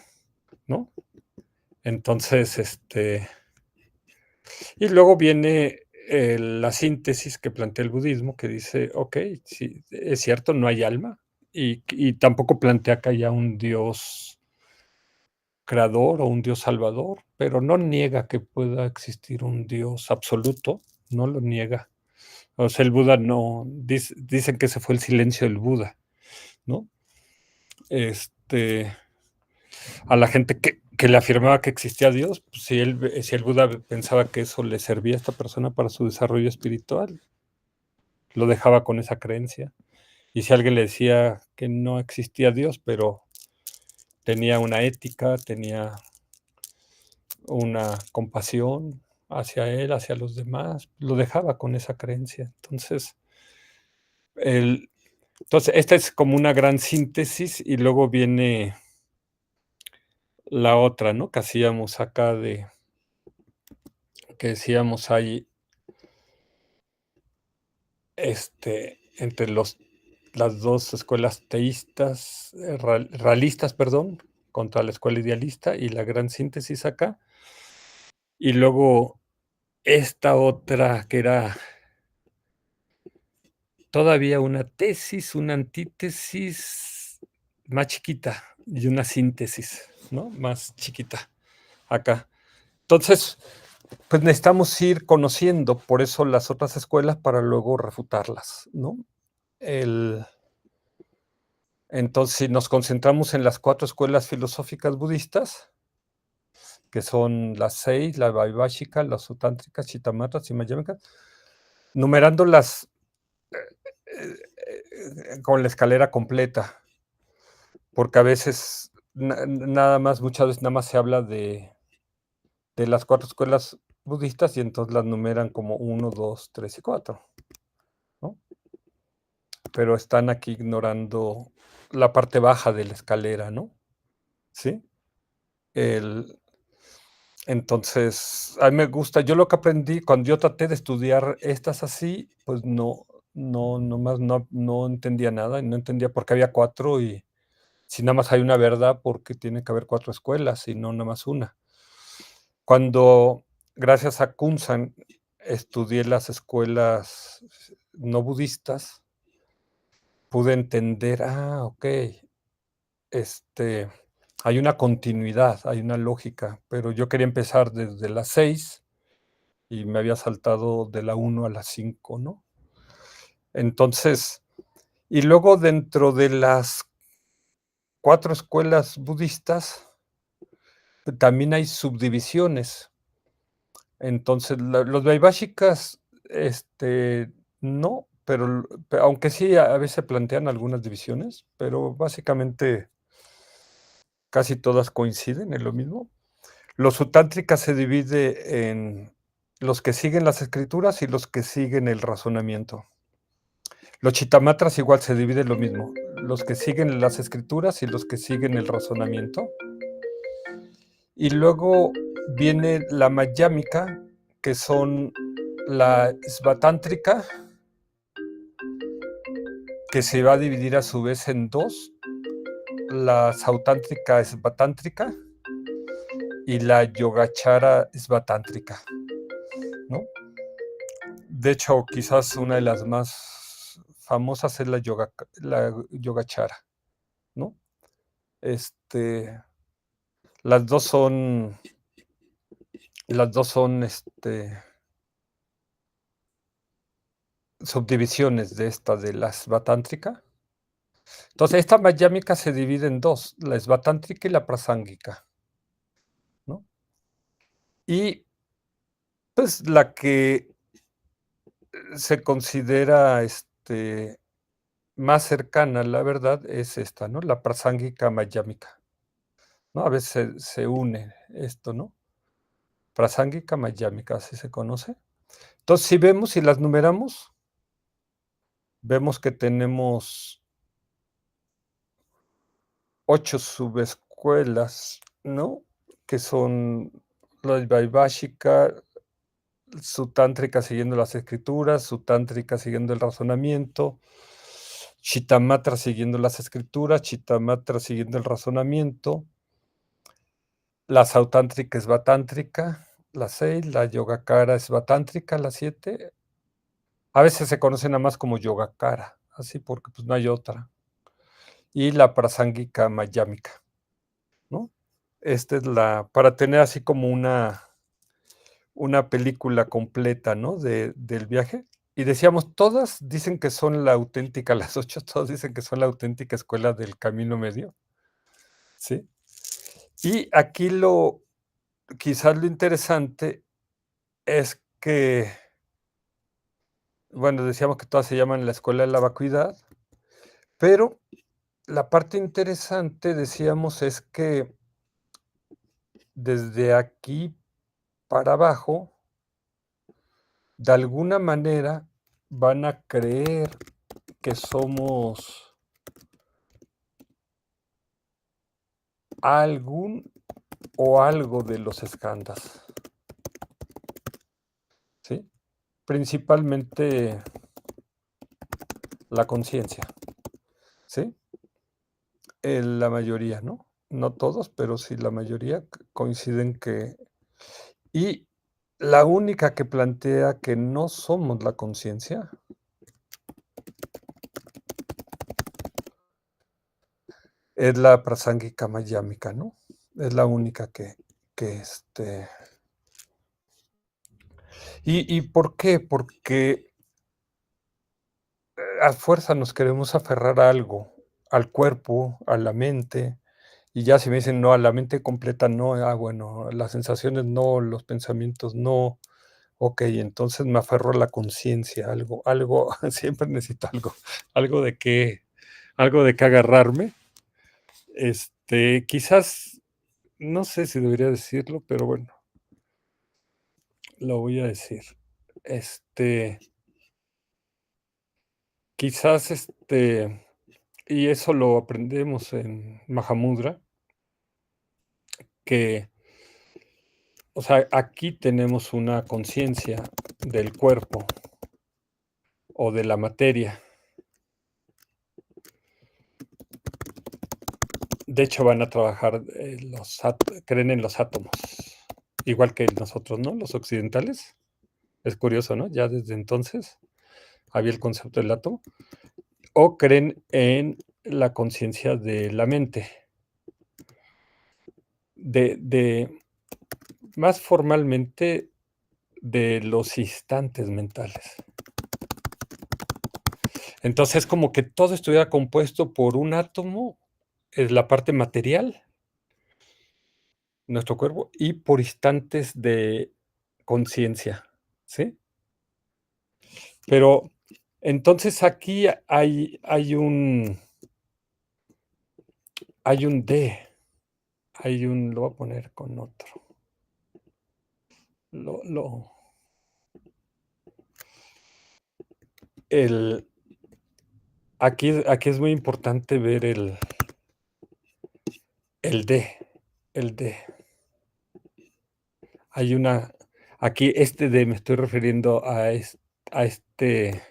¿no? Entonces, y luego viene la síntesis que plantea el budismo, que dice, ok, sí, es cierto, no hay alma, y tampoco plantea que haya un Dios creador o un Dios salvador, pero no niega que pueda existir un Dios absoluto, no lo niega. O sea, el Buda no, dicen que ese fue el silencio del Buda, ¿no? A la gente que le afirmaba que existía Dios, pues si el Buda pensaba que eso le servía a esta persona para su desarrollo espiritual, lo dejaba con esa creencia. Y si alguien le decía que no existía Dios, pero tenía una ética, tenía una compasión hacia él, hacia los demás, lo dejaba con esa creencia. Entonces, esta es como una gran síntesis y luego viene la otra, ¿no? Que hacíamos acá que decíamos ahí, entre las dos escuelas teístas, realistas, perdón, contra la escuela idealista y la gran síntesis acá. Y luego esta otra que era todavía una tesis, una antítesis más chiquita y una síntesis, ¿no? Más chiquita acá. Entonces, pues necesitamos ir conociendo, por eso las otras escuelas para luego refutarlas, ¿no? Entonces, si nos concentramos en las 4 escuelas filosóficas budistas, que son las 6, la Vaibhashika, las Sutántricas, Chittamatras y Madhyamikas, numerándolas con la escalera completa, porque a veces muchas veces nada más se habla de las 4 escuelas budistas y entonces las numeran como 1, 2, 3 y 4, ¿no? Pero están aquí ignorando la parte baja de la escalera, ¿no? ¿Sí? Entonces, a mí me gusta, yo lo que aprendí cuando yo traté de estudiar estas así, pues nomás no entendía nada, y no entendía por qué había 4 y si nada más hay una verdad, ¿por qué tiene que haber 4 escuelas y no nada más una? Cuando, gracias a Kunsan, estudié las escuelas no budistas, pude entender, okey, hay una continuidad, hay una lógica, pero yo quería empezar desde las 6 y me había saltado de la 1 a la 5, ¿no? Entonces, y luego dentro de las 4 escuelas budistas, también hay subdivisiones. Entonces, los Vaibhashikas, no, pero aunque sí a veces plantean algunas divisiones, pero básicamente casi todas coinciden en lo mismo. Los Sutántricas se divide en los que siguen las escrituras y los que siguen el razonamiento. Los Chittamatras igual se divide lo mismo, los que siguen las escrituras y los que siguen el razonamiento. Y luego viene la Madhyamika, que son la Svatántrica, que se va a dividir a su vez en 2, la Sautántrica Svatántrica y la Yogachara Svatántrica, ¿no? De hecho, quizás una de las más famosas es la Yogachara, ¿no? Las dos son subdivisiones de esta de la Svatántrica. Entonces, esta Madhyamika se divide en 2, la Svatántrica y la Prasángika, ¿no? Y, pues, la que se considera, más cercana a la verdad es esta, ¿no? La Prasángika Madhyamika, ¿no? A veces se une esto, ¿no? Prasángika Madhyamika, así se conoce. Entonces, si vemos, si las numeramos, vemos que tenemos 8 subescuelas, ¿no? Que son la Vaibhashika, Sutántrica siguiendo las escrituras, Sutántrica siguiendo el razonamiento, Chittamatra siguiendo las escrituras, Chittamatra siguiendo el razonamiento, la Sautántrica Svatántrica, la 6, la Yogacara Svatántrica, la 7. A veces se conoce nada más como Yogacara, así porque pues no hay otra. Y la Prasángika Madhyamika, ¿no? Esta es para tener así como una película completa, ¿no? Del viaje. Y decíamos, todas dicen que son la auténtica, las 8, todos dicen que son la auténtica escuela del camino medio, ¿sí? Y aquí quizás lo interesante es que, bueno, decíamos que todas se llaman la escuela de la vacuidad, pero la parte interesante, decíamos, es que desde aquí para abajo, de alguna manera van a creer que somos algún o algo de los skandhas, ¿sí? Principalmente la conciencia, ¿sí? La mayoría, ¿no? No todos, pero sí la mayoría coinciden que... Y la única que plantea que no somos la conciencia es la prasángika mayámica, ¿no? Es la única que. ¿Y por qué? Porque a fuerza nos queremos aferrar a algo, al cuerpo, a la mente, y ya si me dicen: "No, a la mente completa no", bueno, las sensaciones no, los pensamientos no. Okey, entonces me aferro a la conciencia, algo, siempre necesito algo de qué algo de qué agarrarme. Quizás, no sé si debería decirlo, pero bueno, lo voy a decir. Este, quizás, y eso lo aprendemos en Mahamudra, que, o sea, aquí tenemos una conciencia del cuerpo o de la materia. De hecho, van a trabajar, creen en los átomos, igual que nosotros, ¿no? Los occidentales. Es curioso, ¿no? Ya desde entonces había el concepto del átomo. O creen en la conciencia de la mente, de más formalmente de los instantes mentales. Entonces, como que todo estuviera compuesto por un átomo, es la parte material, nuestro cuerpo, y por instantes de conciencia, ¿sí? Pero entonces aquí hay un D, lo voy a poner con otro. Lo el Aquí es muy importante ver el D, el D. Hay una Aquí D me estoy refiriendo a este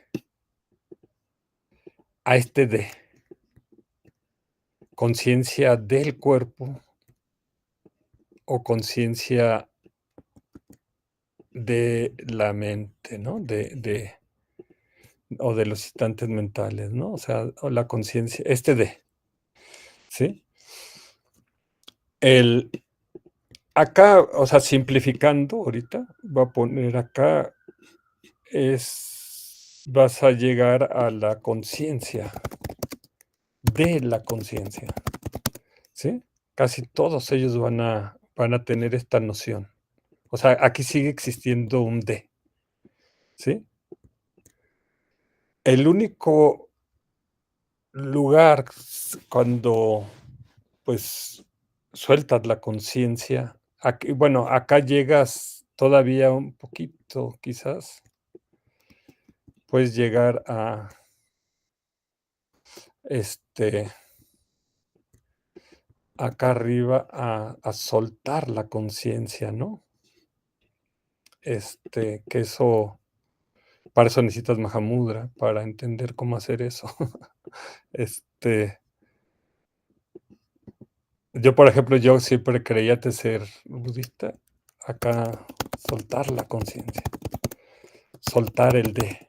D, conciencia del cuerpo o conciencia de la mente, ¿no? O de los instantes mentales, ¿no? O sea, o la conciencia, D, ¿sí? El Acá, o sea, simplificando ahorita, voy a poner acá, vas a llegar a la conciencia de la conciencia, ¿sí? Casi todos ellos van a tener esta noción. O sea, aquí sigue existiendo un D, ¿sí? El único lugar cuando, pues, sueltas la conciencia, bueno, acá llegas todavía un poquito, quizás, puedes llegar a, acá arriba a soltar la conciencia, ¿no? Que eso, para eso necesitas Mahamudra, para entender cómo hacer eso. Este, por ejemplo, yo siempre creía antes ser budista, acá soltar la conciencia, soltar el D.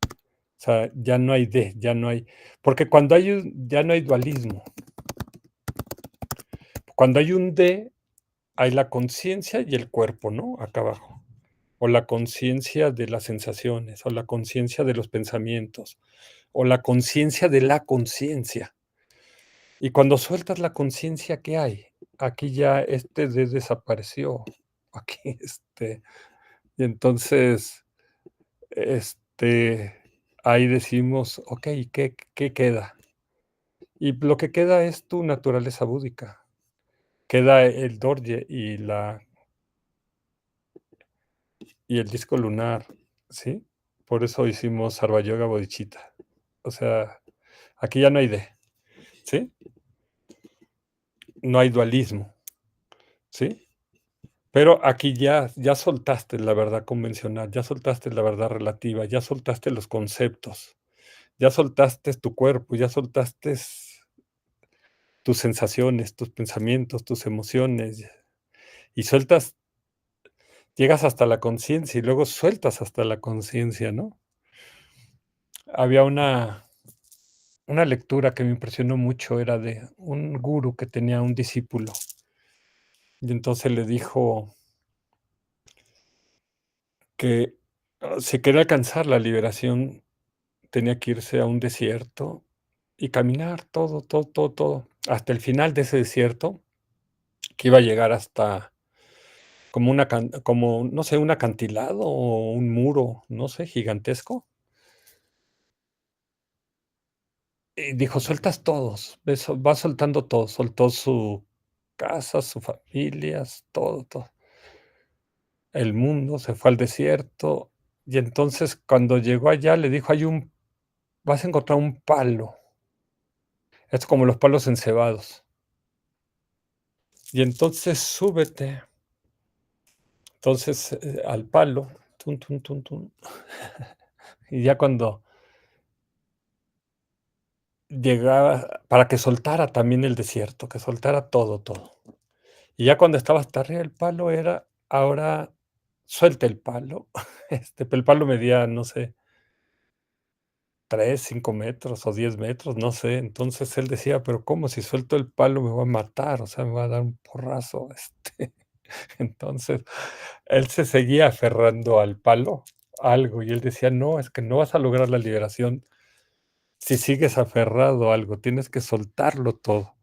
O sea, ya no hay D, ya no hay, porque ya no hay dualismo. Cuando hay un D, hay la conciencia y el cuerpo, ¿no? Acá abajo. O la conciencia de las sensaciones, o la conciencia de los pensamientos, o la conciencia de la conciencia. Y cuando sueltas la conciencia, ¿qué hay? Aquí ya desapareció. Aquí, y entonces, ahí decimos, ok, ¿qué queda? Y lo que queda es tu naturaleza búdica. Queda el Dorje y el disco lunar, ¿sí? Por eso hicimos Sarva Yoga Bodhicitta. O sea, aquí ya no hay D, ¿sí? no hay dualismo, ¿sí? Pero aquí ya soltaste la verdad convencional, ya soltaste la verdad relativa, ya soltaste los conceptos, ya soltaste tu cuerpo, ya soltaste tus sensaciones, tus pensamientos, tus emociones, y sueltas, llegas hasta la conciencia y luego sueltas hasta la conciencia, ¿no? Había una lectura que me impresionó mucho, era de un gurú que tenía un discípulo, y entonces le dijo que si quería alcanzar la liberación tenía que irse a un desierto y caminar todo, todo, todo, todo, hasta el final de ese desierto, que iba a llegar hasta como como, no sé, un acantilado o un muro, no sé, gigantesco. Y dijo: "Sueltas todos", va soltando todo, soltó su casa, su familias, todo, todo. El mundo, se fue al desierto, y entonces cuando llegó allá le dijo: "Vas a encontrar un palo", es como los palos encebados, "y entonces súbete". Entonces, al palo, tun, tun, tun, tun, y ya cuando llegaba para que soltara también el desierto, que soltara todo, todo. Y ya cuando estaba hasta arriba del palo era, ahora suelte el palo. Pero el palo medía, no sé, 3 5 metros o 10 metros, no sé. Entonces él decía: "Pero, ¿cómo? Si suelto el palo me va a matar, o sea, me va a dar un porrazo". Entonces, él se seguía aferrando al palo, a algo, y él decía: "No, es que no vas a lograr la liberación si sigues aferrado a algo, tienes que soltarlo todo".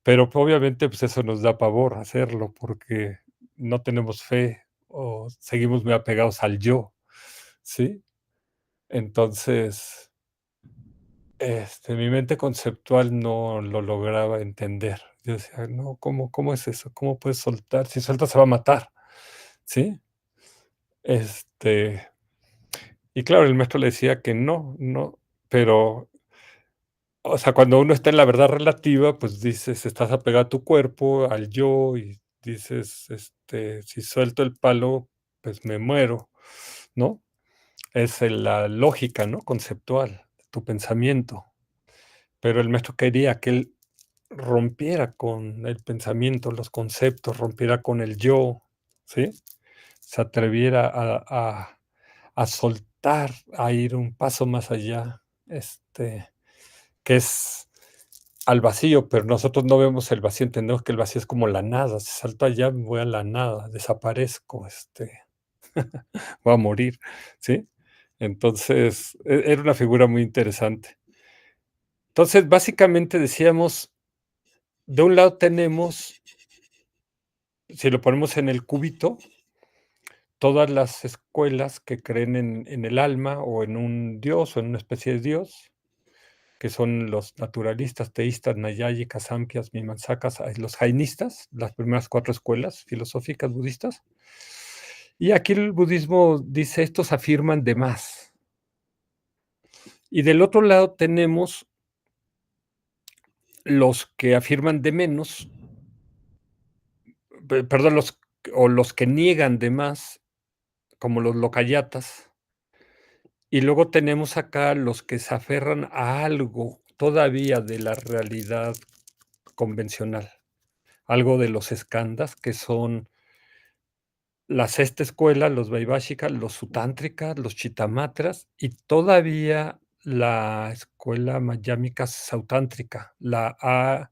Pero, pues, obviamente, pues, eso nos da pavor hacerlo, porque no tenemos fe, o seguimos muy apegados al yo, ¿sí? Entonces, mi mente conceptual no lo lograba entender. Yo decía: "No, ¿cómo es eso? ¿Cómo puedes soltar? Si sueltas se va a matar", ¿sí? Este, y claro, el maestro le decía que no, no, pero, o sea, cuando uno está en la verdad relativa, pues dices, estás apegado a tu cuerpo, al yo, y dices, si suelto el palo, pues me muero, ¿no? Es la lógica, ¿no? Conceptual, tu pensamiento. Pero el maestro quería que él rompiera con el pensamiento, los conceptos, rompiera con el yo, ¿sí? Se atreviera a soltar, a ir un paso más allá, que es al vacío, pero nosotros no vemos el vacío, entendemos que el vacío es como la nada, si salto allá, me voy a la nada, desaparezco, voy a morir, ¿sí? Entonces, era una figura muy interesante. Entonces, básicamente decíamos, de un lado tenemos, si lo ponemos en el cubito, todas las escuelas que creen en el alma, o en un dios, o en una especie de dios, que son los naturalistas, teístas, nayáyicas, samkhyas, mimamsakas, los jainistas, las primeras 4 escuelas filosóficas budistas. Y aquí el budismo dice: "Estos afirman de más". Y del otro lado tenemos los que afirman de menos, perdón, los que niegan de más, como los lokayatas. Y luego tenemos acá los que se aferran a algo todavía de la realidad convencional, algo de los skandhas, que son la sexta escuela, los vaibhashikas, los sutántricas, los chitamatras, y todavía la escuela mayámica sautántrica, la A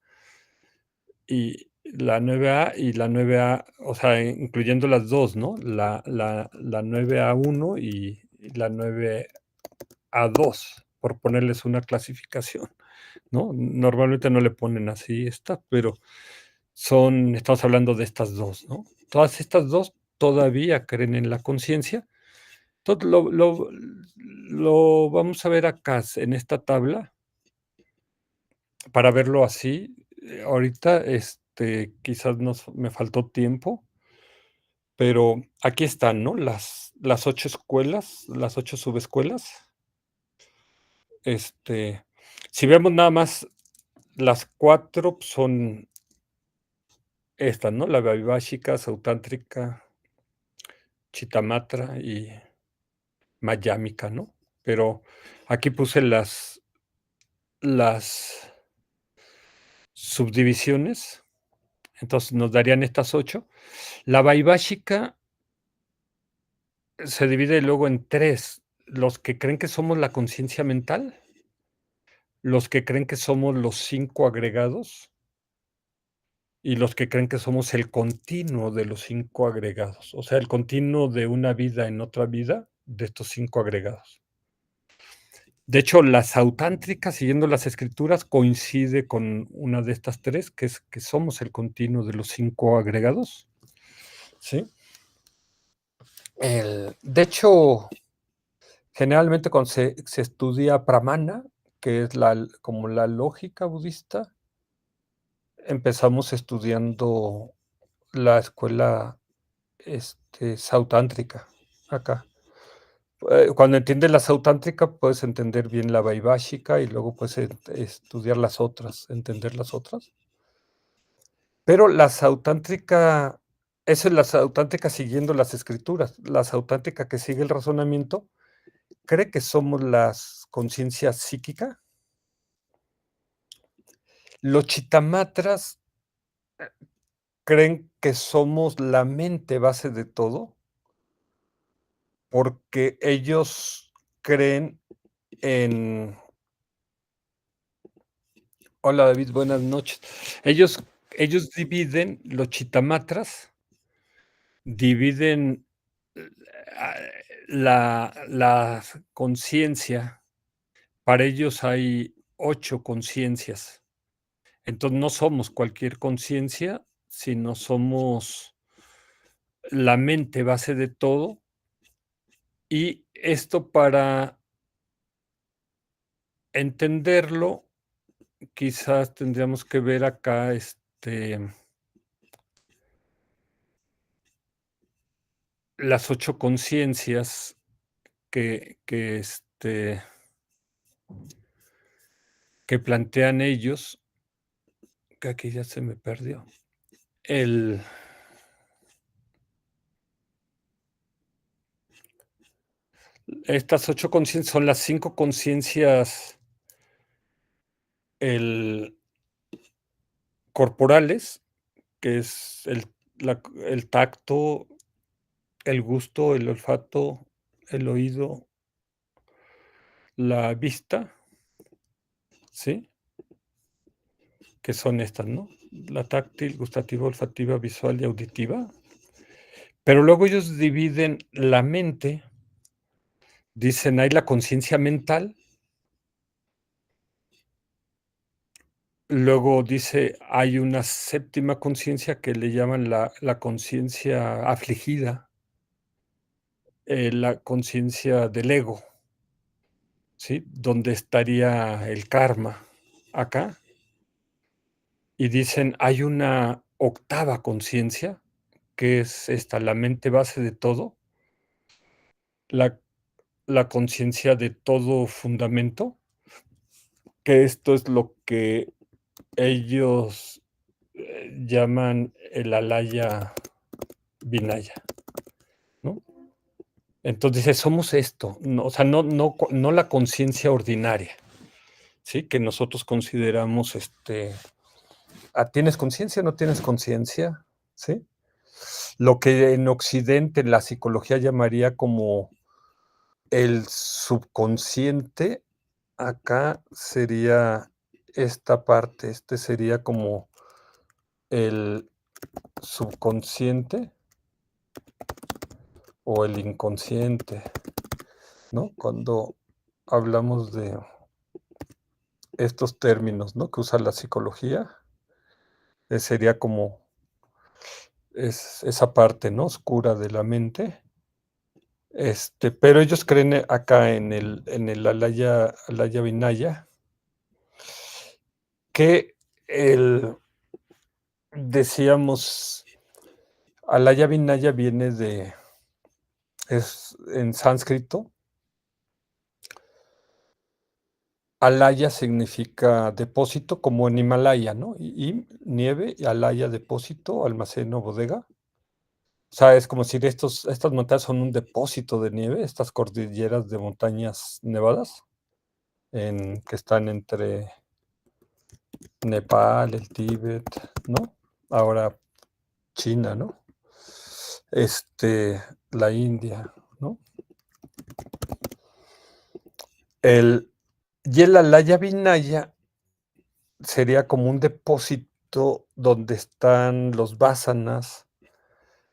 y la 9A y la 9A, o sea, incluyendo las 2, ¿no? La 9A1 y la 9A2, por ponerles una clasificación, ¿no? Normalmente no le ponen así esta, pero estamos hablando de estas 2, ¿no? Todas estas 2 todavía creen en la conciencia. Entonces, lo vamos a ver acá en esta tabla, para verlo así. Ahorita, quizás me faltó tiempo, pero aquí están, ¿no? Las 8 escuelas, las 8 subescuelas. Este, si vemos nada más las 4 son estas, ¿no? La Vaibhashika, Sautántrica, Chitamatra y Mayámica, ¿no? Pero aquí puse las subdivisiones, entonces nos darían estas 8. La Vaibhashika se divide luego en 3: los que creen que somos la conciencia mental, los que creen que somos los 5 agregados y los que creen que somos el continuo de los 5 agregados, o sea, el continuo de una vida en otra vida de estos 5 agregados. De hecho, la sautántrica, siguiendo las escrituras, coincide con una de estas 3, que es que somos el continuo de los 5 agregados, ¿sí? De hecho, generalmente cuando se estudia pramana, que es como la lógica budista, empezamos estudiando la escuela sautántrica acá. Cuando entiendes la sautántrica, puedes entender bien la vaibhashika y luego puedes estudiar las otras, entender las otras. Pero la sautántrica, esa es la sautántrica siguiendo las escrituras. La sautántrica que sigue el razonamiento cree que somos las conciencias psíquica. Los chitamatras creen que somos la mente base de todo, porque ellos creen en... Hola David, buenas noches. Ellos dividen, los chitamatras, dividen la conciencia. Para ellos hay 8 conciencias. Entonces no somos cualquier conciencia, sino somos la mente base de todo. Y esto, para entenderlo, quizás tendríamos que ver acá las 8 conciencias que plantean ellos, que aquí ya se me perdió. Estas 8 conciencias son las 5 conciencias corporales, que es el tacto, el gusto, el olfato, el oído, la vista, ¿sí? Que son estas, ¿no? La táctil, gustativa, olfativa, visual y auditiva. Pero luego ellos dividen la mente, dicen, hay la conciencia mental. Luego dice, hay una séptima conciencia que le llaman la conciencia afligida, la conciencia del ego, ¿sí? Donde estaría el karma acá. Y dicen, hay una octava conciencia, que es la mente base de todo, la, la conciencia de todo fundamento, que esto es lo que ellos llaman el alaya vinaya, ¿no? Entonces dice, somos esto, no, o sea, no la conciencia ordinaria, ¿sí? Que nosotros consideramos, ¿tienes conciencia o no tienes conciencia? ¿Sí? Lo que en Occidente la psicología llamaría como el subconsciente, acá sería esta parte, sería como el subconsciente o el inconsciente, ¿no? Cuando hablamos de estos términos, ¿no? Que usa la psicología, sería como esa parte, ¿no? Oscura de la mente. Pero ellos creen acá en el alaya vinaya, que decíamos, alaya vinaya viene es en sánscrito, Alaya significa depósito, como en Himalaya, ¿no? Y nieve, y Alaya, depósito, almacén o bodega. O sea, es como si estas montañas son un depósito de nieve, estas cordilleras de montañas nevadas, que están entre Nepal, el Tíbet, ¿no? Ahora China, ¿no? La India, ¿no? Y el Alaya Vinaya sería como un depósito donde están los vásanas,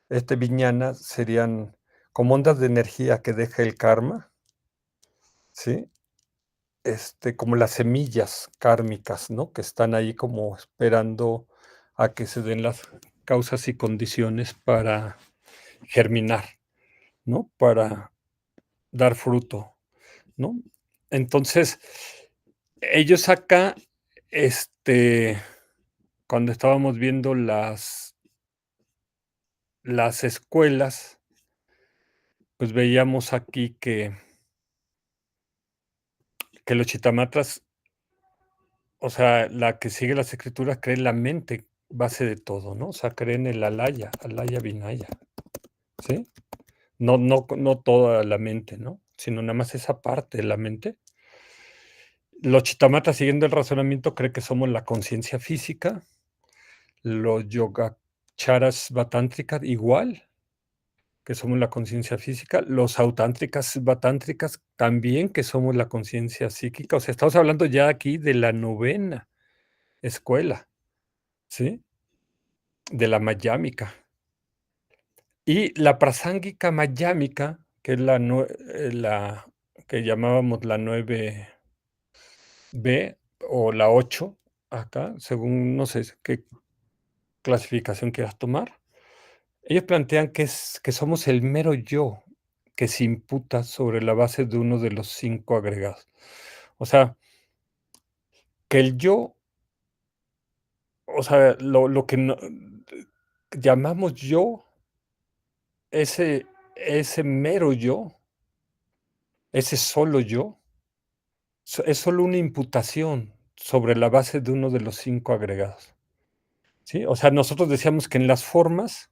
viñana, serían como ondas de energía que deja el karma, ¿sí? Como las semillas kármicas, ¿no? Que están ahí como esperando a que se den las causas y condiciones para germinar, ¿no? Para dar fruto, ¿no? Entonces, ellos acá, cuando estábamos viendo las escuelas, pues veíamos aquí que los chitamatras, o sea, la que sigue las escrituras cree en la mente base de todo, ¿no? O sea, cree en el Alaya Vinaya, ¿sí? No toda la mente, ¿no? Sino nada más esa parte de la mente. Los chitamatas, siguiendo el razonamiento, cree que somos la conciencia física. Los yogacharas batántricas, igual, que somos la conciencia física. Los autántricas batántricas, también, que somos la conciencia psíquica. O sea, estamos hablando ya aquí de la novena escuela, ¿sí? De la mayámica. Y la prasángica mayámica, que es la que llamábamos la 9B o la 8 acá, según no sé qué clasificación quieras tomar. Ellos plantean que somos el mero yo que se imputa sobre la base de uno de los 5 agregados. O sea, que el yo, o sea, lo que llamamos yo, ese mero yo, ese solo yo, es solo una imputación sobre la base de uno de los 5 agregados, ¿sí? O sea, nosotros decíamos que en las formas,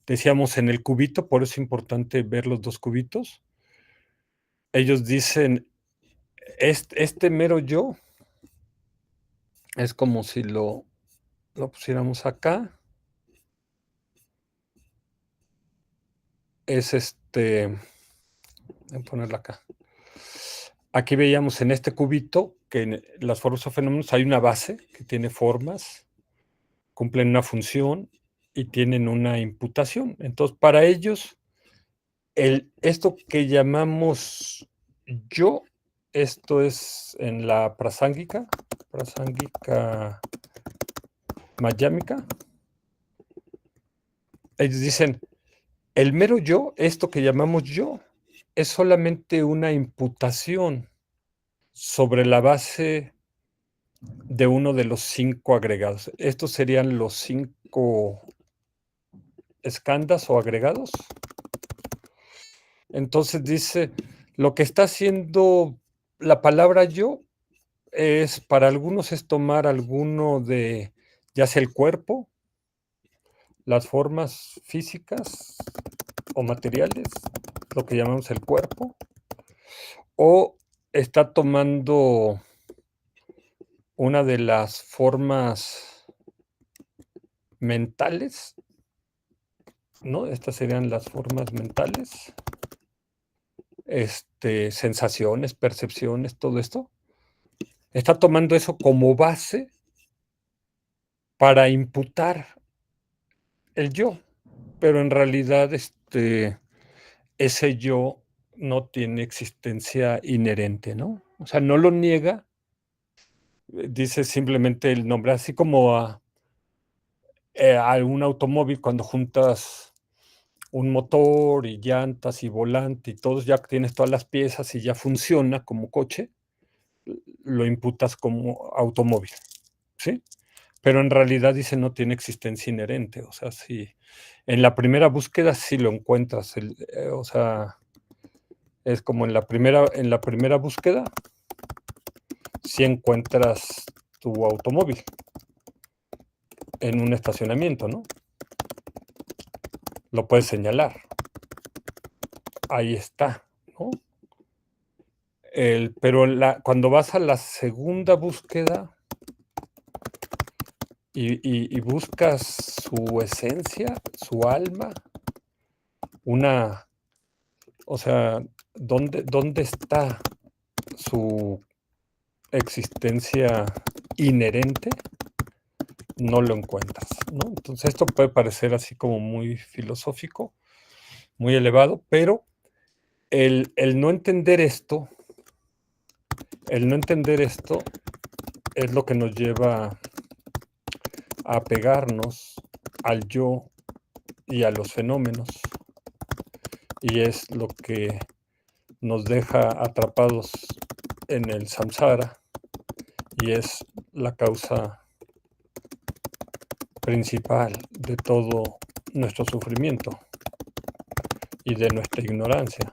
decíamos en el cubito, por eso es importante ver los 2 cubitos. Ellos dicen, este mero yo es como si lo pusiéramos acá. Es voy a ponerlo acá. Aquí veíamos en este cubito que en las formas o fenómenos hay una base que tiene formas, cumplen una función y tienen una imputación. Entonces, para ellos, esto que llamamos yo, esto es en la prasángica mayámica. Ellos dicen, el mero yo, esto que llamamos yo, es solamente una imputación sobre la base de uno de los 5 agregados. Estos serían los 5 escandas o agregados. Entonces dice, lo que está haciendo la palabra yo es, para algunos es tomar alguno de, ya sea el cuerpo, las formas físicas o materiales, lo que llamamos el cuerpo, o está tomando una de las formas mentales, ¿no? Estas serían las formas mentales, sensaciones, percepciones, todo esto. Está tomando eso como base para imputar el yo, pero en realidad ese yo no tiene existencia inherente, ¿no? O sea, no lo niega, dice simplemente el nombre, así como a un automóvil cuando juntas un motor y llantas y volante y todo, ya tienes todas las piezas y ya funciona como coche, lo imputas como automóvil, ¿sí? Pero en realidad dice no tiene existencia inherente, o sea, si en la primera búsqueda sí lo encuentras, o sea, es como en la primera búsqueda, si encuentras tu automóvil en un estacionamiento, ¿no? Lo puedes señalar. Ahí está, ¿no? Pero cuando vas a la segunda búsqueda y buscas su esencia, su alma, o sea, ¿dónde está su existencia inherente? No lo encuentras, ¿no? Entonces esto puede parecer así como muy filosófico, muy elevado, pero el no entender esto, es lo que nos lleva a apegarnos al yo y a los fenómenos, y es lo que nos deja atrapados en el samsara, y es la causa principal de todo nuestro sufrimiento y de nuestra ignorancia.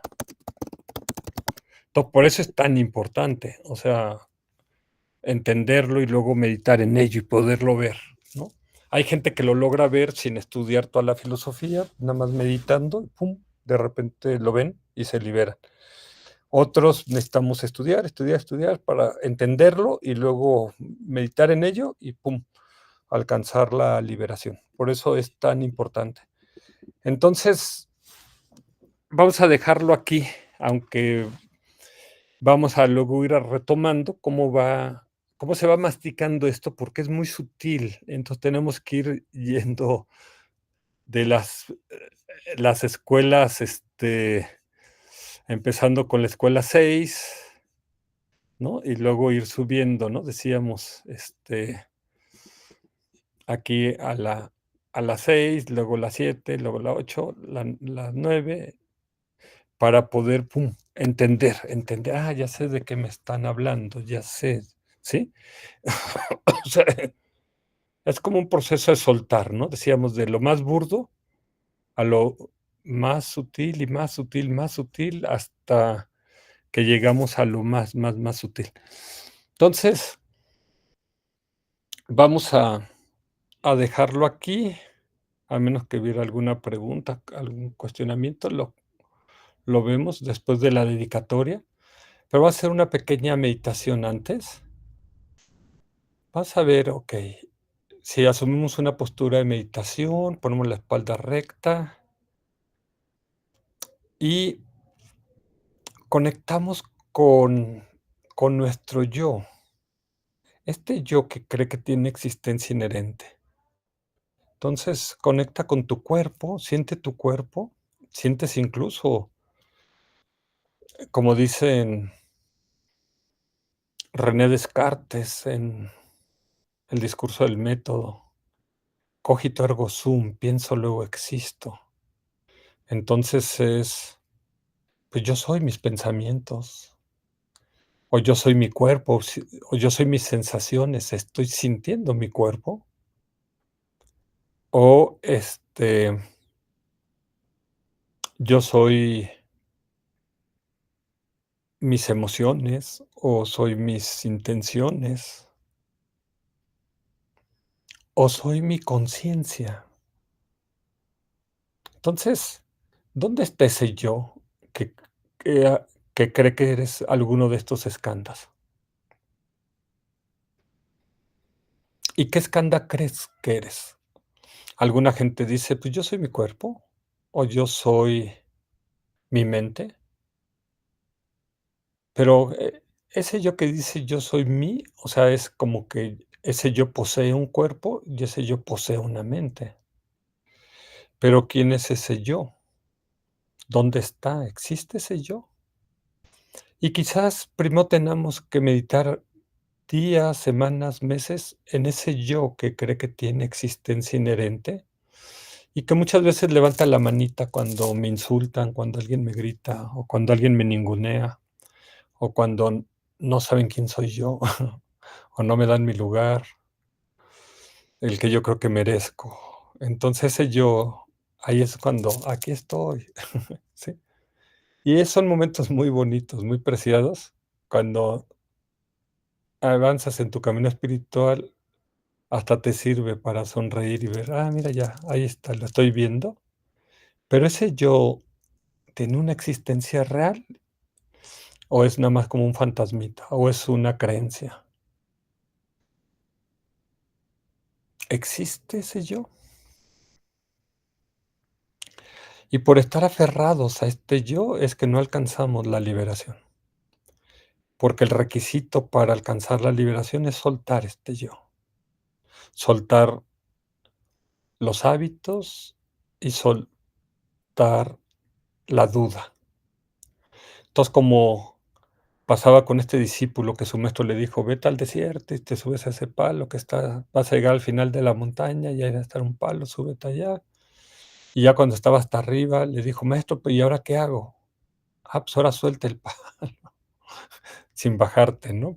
Entonces, por eso es tan importante, o sea, entenderlo y luego meditar en ello y poderlo ver, ¿no? Hay gente que lo logra ver sin estudiar toda la filosofía, nada más meditando, y pum, de repente lo ven y se liberan. Otros necesitamos estudiar para entenderlo y luego meditar en ello y pum, alcanzar la liberación. Por eso es tan importante. Entonces, vamos a dejarlo aquí, aunque vamos a luego ir retomando cómo se va masticando esto, porque es muy sutil. Entonces tenemos que ir yendo de las escuelas, empezando con la escuela 6, ¿no? Y luego ir subiendo, ¿no? Decíamos, aquí a la 6, luego la 7, luego la 8, la 9, para poder, pum, entender, ya sé de qué me están hablando, ya sé, ¿sí? O sea, es como un proceso de soltar, ¿no? Decíamos de lo más burdo a lo más sutil y más sutil, más sutil, hasta que llegamos a lo más sutil. Entonces, vamos a dejarlo aquí, a menos que hubiera alguna pregunta, algún cuestionamiento, lo vemos después de la dedicatoria, pero va a ser una pequeña meditación antes. Vas a ver, ok, si asumimos una postura de meditación, ponemos la espalda recta y conectamos con nuestro yo, este yo que cree que tiene existencia inherente. Entonces, conecta con tu cuerpo, siente tu cuerpo, sientes incluso, como dicen René Descartes en el discurso del método, cogito ergo sum, pienso luego existo. Entonces pues yo soy mis pensamientos, o yo soy mi cuerpo, o yo soy mis sensaciones, estoy sintiendo mi cuerpo, o yo soy mis emociones, o soy mis intenciones, o soy mi conciencia. Entonces, ¿dónde está ese yo que, que cree que eres alguno de estos skandhas? ¿Y qué skandha crees que eres? Alguna gente dice, pues yo soy mi cuerpo, o yo soy mi mente, pero, ese yo que dice: "Yo soy mí", o sea, es como que ese yo posee un cuerpo y ese yo posee una mente. Pero, ¿quién es ese yo? ¿Dónde está? ¿Existe ese yo? Y quizás primero tenemos que meditar días, semanas, meses en ese yo que cree que tiene existencia inherente y que muchas veces levanta la manita cuando me insultan, cuando alguien me grita o cuando alguien me ningunea. O cuando no saben quién soy yo, o no me dan mi lugar, el que yo creo que merezco. Entonces, ese yo, ahí es cuando, aquí estoy, ¿sí? Y son momentos muy bonitos, muy preciados, cuando avanzas en tu camino espiritual, hasta te sirve para sonreír y ver, mira ya, ahí está, lo estoy viendo. Pero ese yo, ¿tiene una existencia real o es nada más como un fantasmita o es una creencia? ¿Existe ese yo? Y por estar aferrados a este yo es que no alcanzamos la liberación, porque el requisito para alcanzar la liberación es soltar este yo, soltar los hábitos y soltar la duda. Entonces, como pasaba con este discípulo que su maestro le dijo: "Vete al desierto y te subes a ese palo que está, vas a llegar al final de la montaña y ahí va a estar un palo, súbete allá". Y ya cuando estaba hasta arriba le dijo: "Maestro, pero ¿y ahora qué hago?". Pues ahora suelta el palo sin bajarte, ¿no?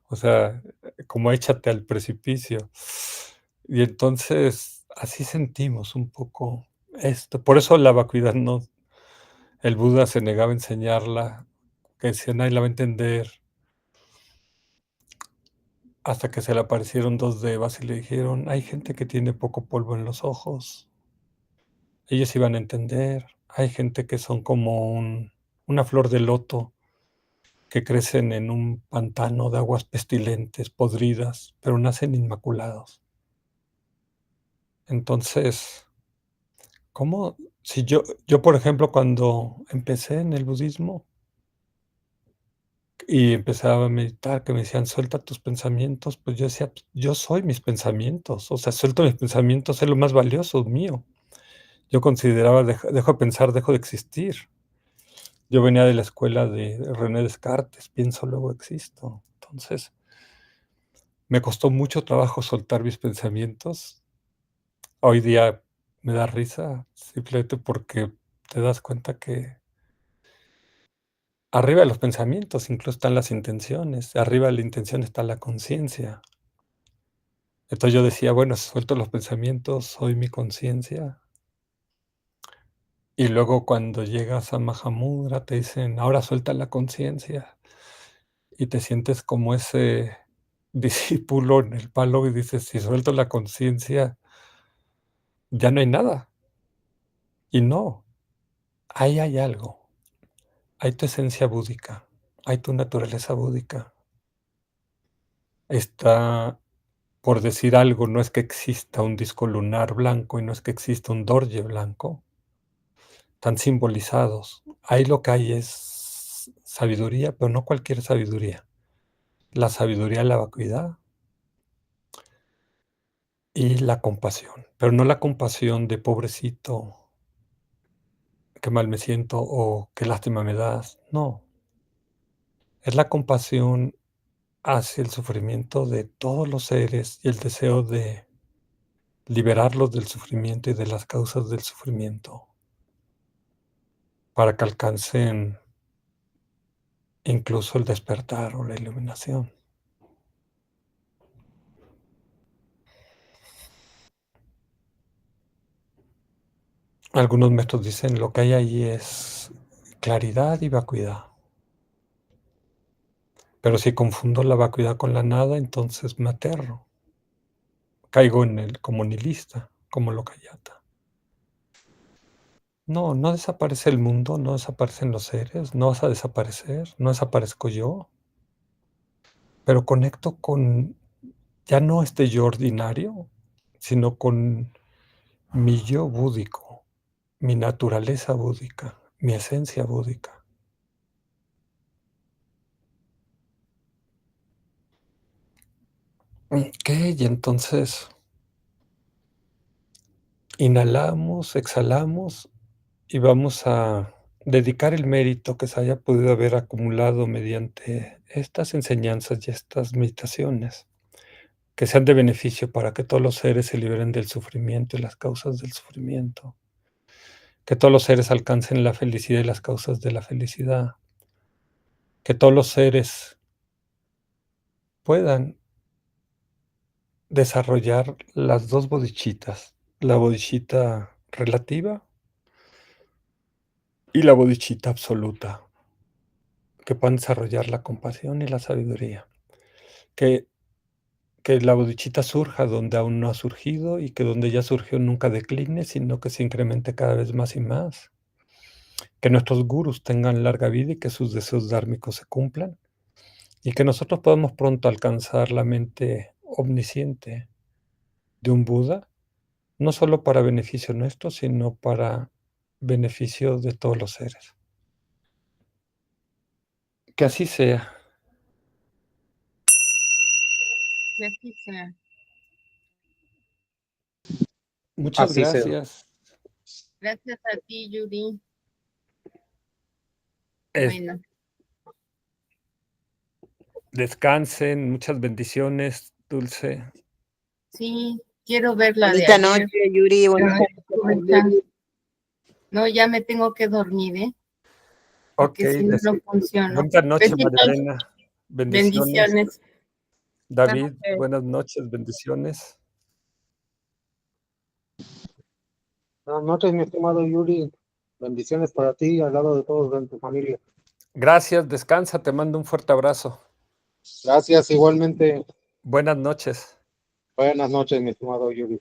O sea, como échate al precipicio. Y entonces, así sentimos un poco esto. Por eso la vacuidad no, el Buda se negaba a enseñarla, que decía: "Nadie la va a entender", hasta que se le aparecieron 2 devas y le dijeron: "Hay gente que tiene poco polvo en los ojos, ellos iban a entender. Hay gente que son como una flor de loto, que crecen en un pantano de aguas pestilentes, podridas, pero nacen inmaculados". Entonces, ¿cómo? Si yo, por ejemplo, cuando empecé en el budismo y empezaba a meditar, que me decían: "Suelta tus pensamientos", pues yo decía: "Pues yo soy mis pensamientos, o sea, suelto mis pensamientos, es lo más valioso mío". Yo consideraba dejo de pensar, dejo de existir. Yo venía de la escuela de René Descartes, pienso, luego existo. Entonces, me costó mucho trabajo soltar mis pensamientos. Hoy día me da risa, simplemente porque te das cuenta que arriba de los pensamientos incluso están las intenciones, arriba de la intención está la conciencia. Entonces yo decía: "Bueno, si suelto los pensamientos, soy mi conciencia". Y luego cuando llegas a Mahamudra te dicen: "Ahora suelta la conciencia", y te sientes como ese discípulo en el palo y dices: "Si suelto la conciencia, ya no hay nada". Y no, ahí hay algo, hay tu esencia búdica, hay tu naturaleza búdica. Está, por decir algo, no es que exista un disco lunar blanco y no es que exista un Dorje blanco, están simbolizados. Ahí lo que hay es sabiduría, pero no cualquier sabiduría. La sabiduría de la vacuidad y la compasión, pero no la compasión de pobrecito, qué mal me siento o qué lástima me das. No, es la compasión hacia el sufrimiento de todos los seres y el deseo de liberarlos del sufrimiento y de las causas del sufrimiento, para que alcancen incluso el despertar o la iluminación. Algunos maestros dicen: "Lo que hay ahí es claridad y vacuidad". Pero si confundo la vacuidad con la nada, entonces me aterro, caigo en el como nihilista, como Lokayata. No, no desaparece el mundo, no desaparecen los seres, no vas a desaparecer, no desaparezco yo, pero conecto con ya no este yo ordinario, sino con mi yo búdico, mi naturaleza búdica, mi esencia búdica. Okey, y entonces inhalamos, exhalamos y vamos a dedicar el mérito que se haya podido haber acumulado mediante estas enseñanzas y estas meditaciones, que sean de beneficio para que todos los seres se liberen del sufrimiento y las causas del sufrimiento, que todos los seres alcancen la felicidad y las causas de la felicidad, que todos los seres puedan desarrollar las 2 bodichitas, la bodichita relativa y la bodichita absoluta, que puedan desarrollar la compasión y la sabiduría. que la bodichita surja donde aún no ha surgido y que donde ya surgió nunca decline, sino que se incremente cada vez más y más. Que nuestros gurús tengan larga vida y que sus deseos dármicos se cumplan. Y que nosotros podamos pronto alcanzar la mente omnisciente de un Buda, no solo para beneficio nuestro, sino para beneficio de todos los seres. Que así sea. Que así sea. Muchas Así sea. gracias. Gracias a ti, Yuri. Es- Bueno, Descansen, muchas bendiciones, Dulce. sí, quiero ver la de Bonita ayer. noche, Yuri. pero Buenas no tuve chance. No, ya me tengo que dormir, ¿eh? Porque Ok, si no, no funciona. buenas noches, Besitos. María Elena. Bendiciones. Bendiciones. David, buenas noches, bendiciones. Buenas noches, mi estimado Yuri. Bendiciones para ti y al lado de todos en tu familia. Gracias, descansa, te mando un fuerte abrazo. Gracias, igualmente. Buenas noches. Buenas noches, mi estimado Yuri.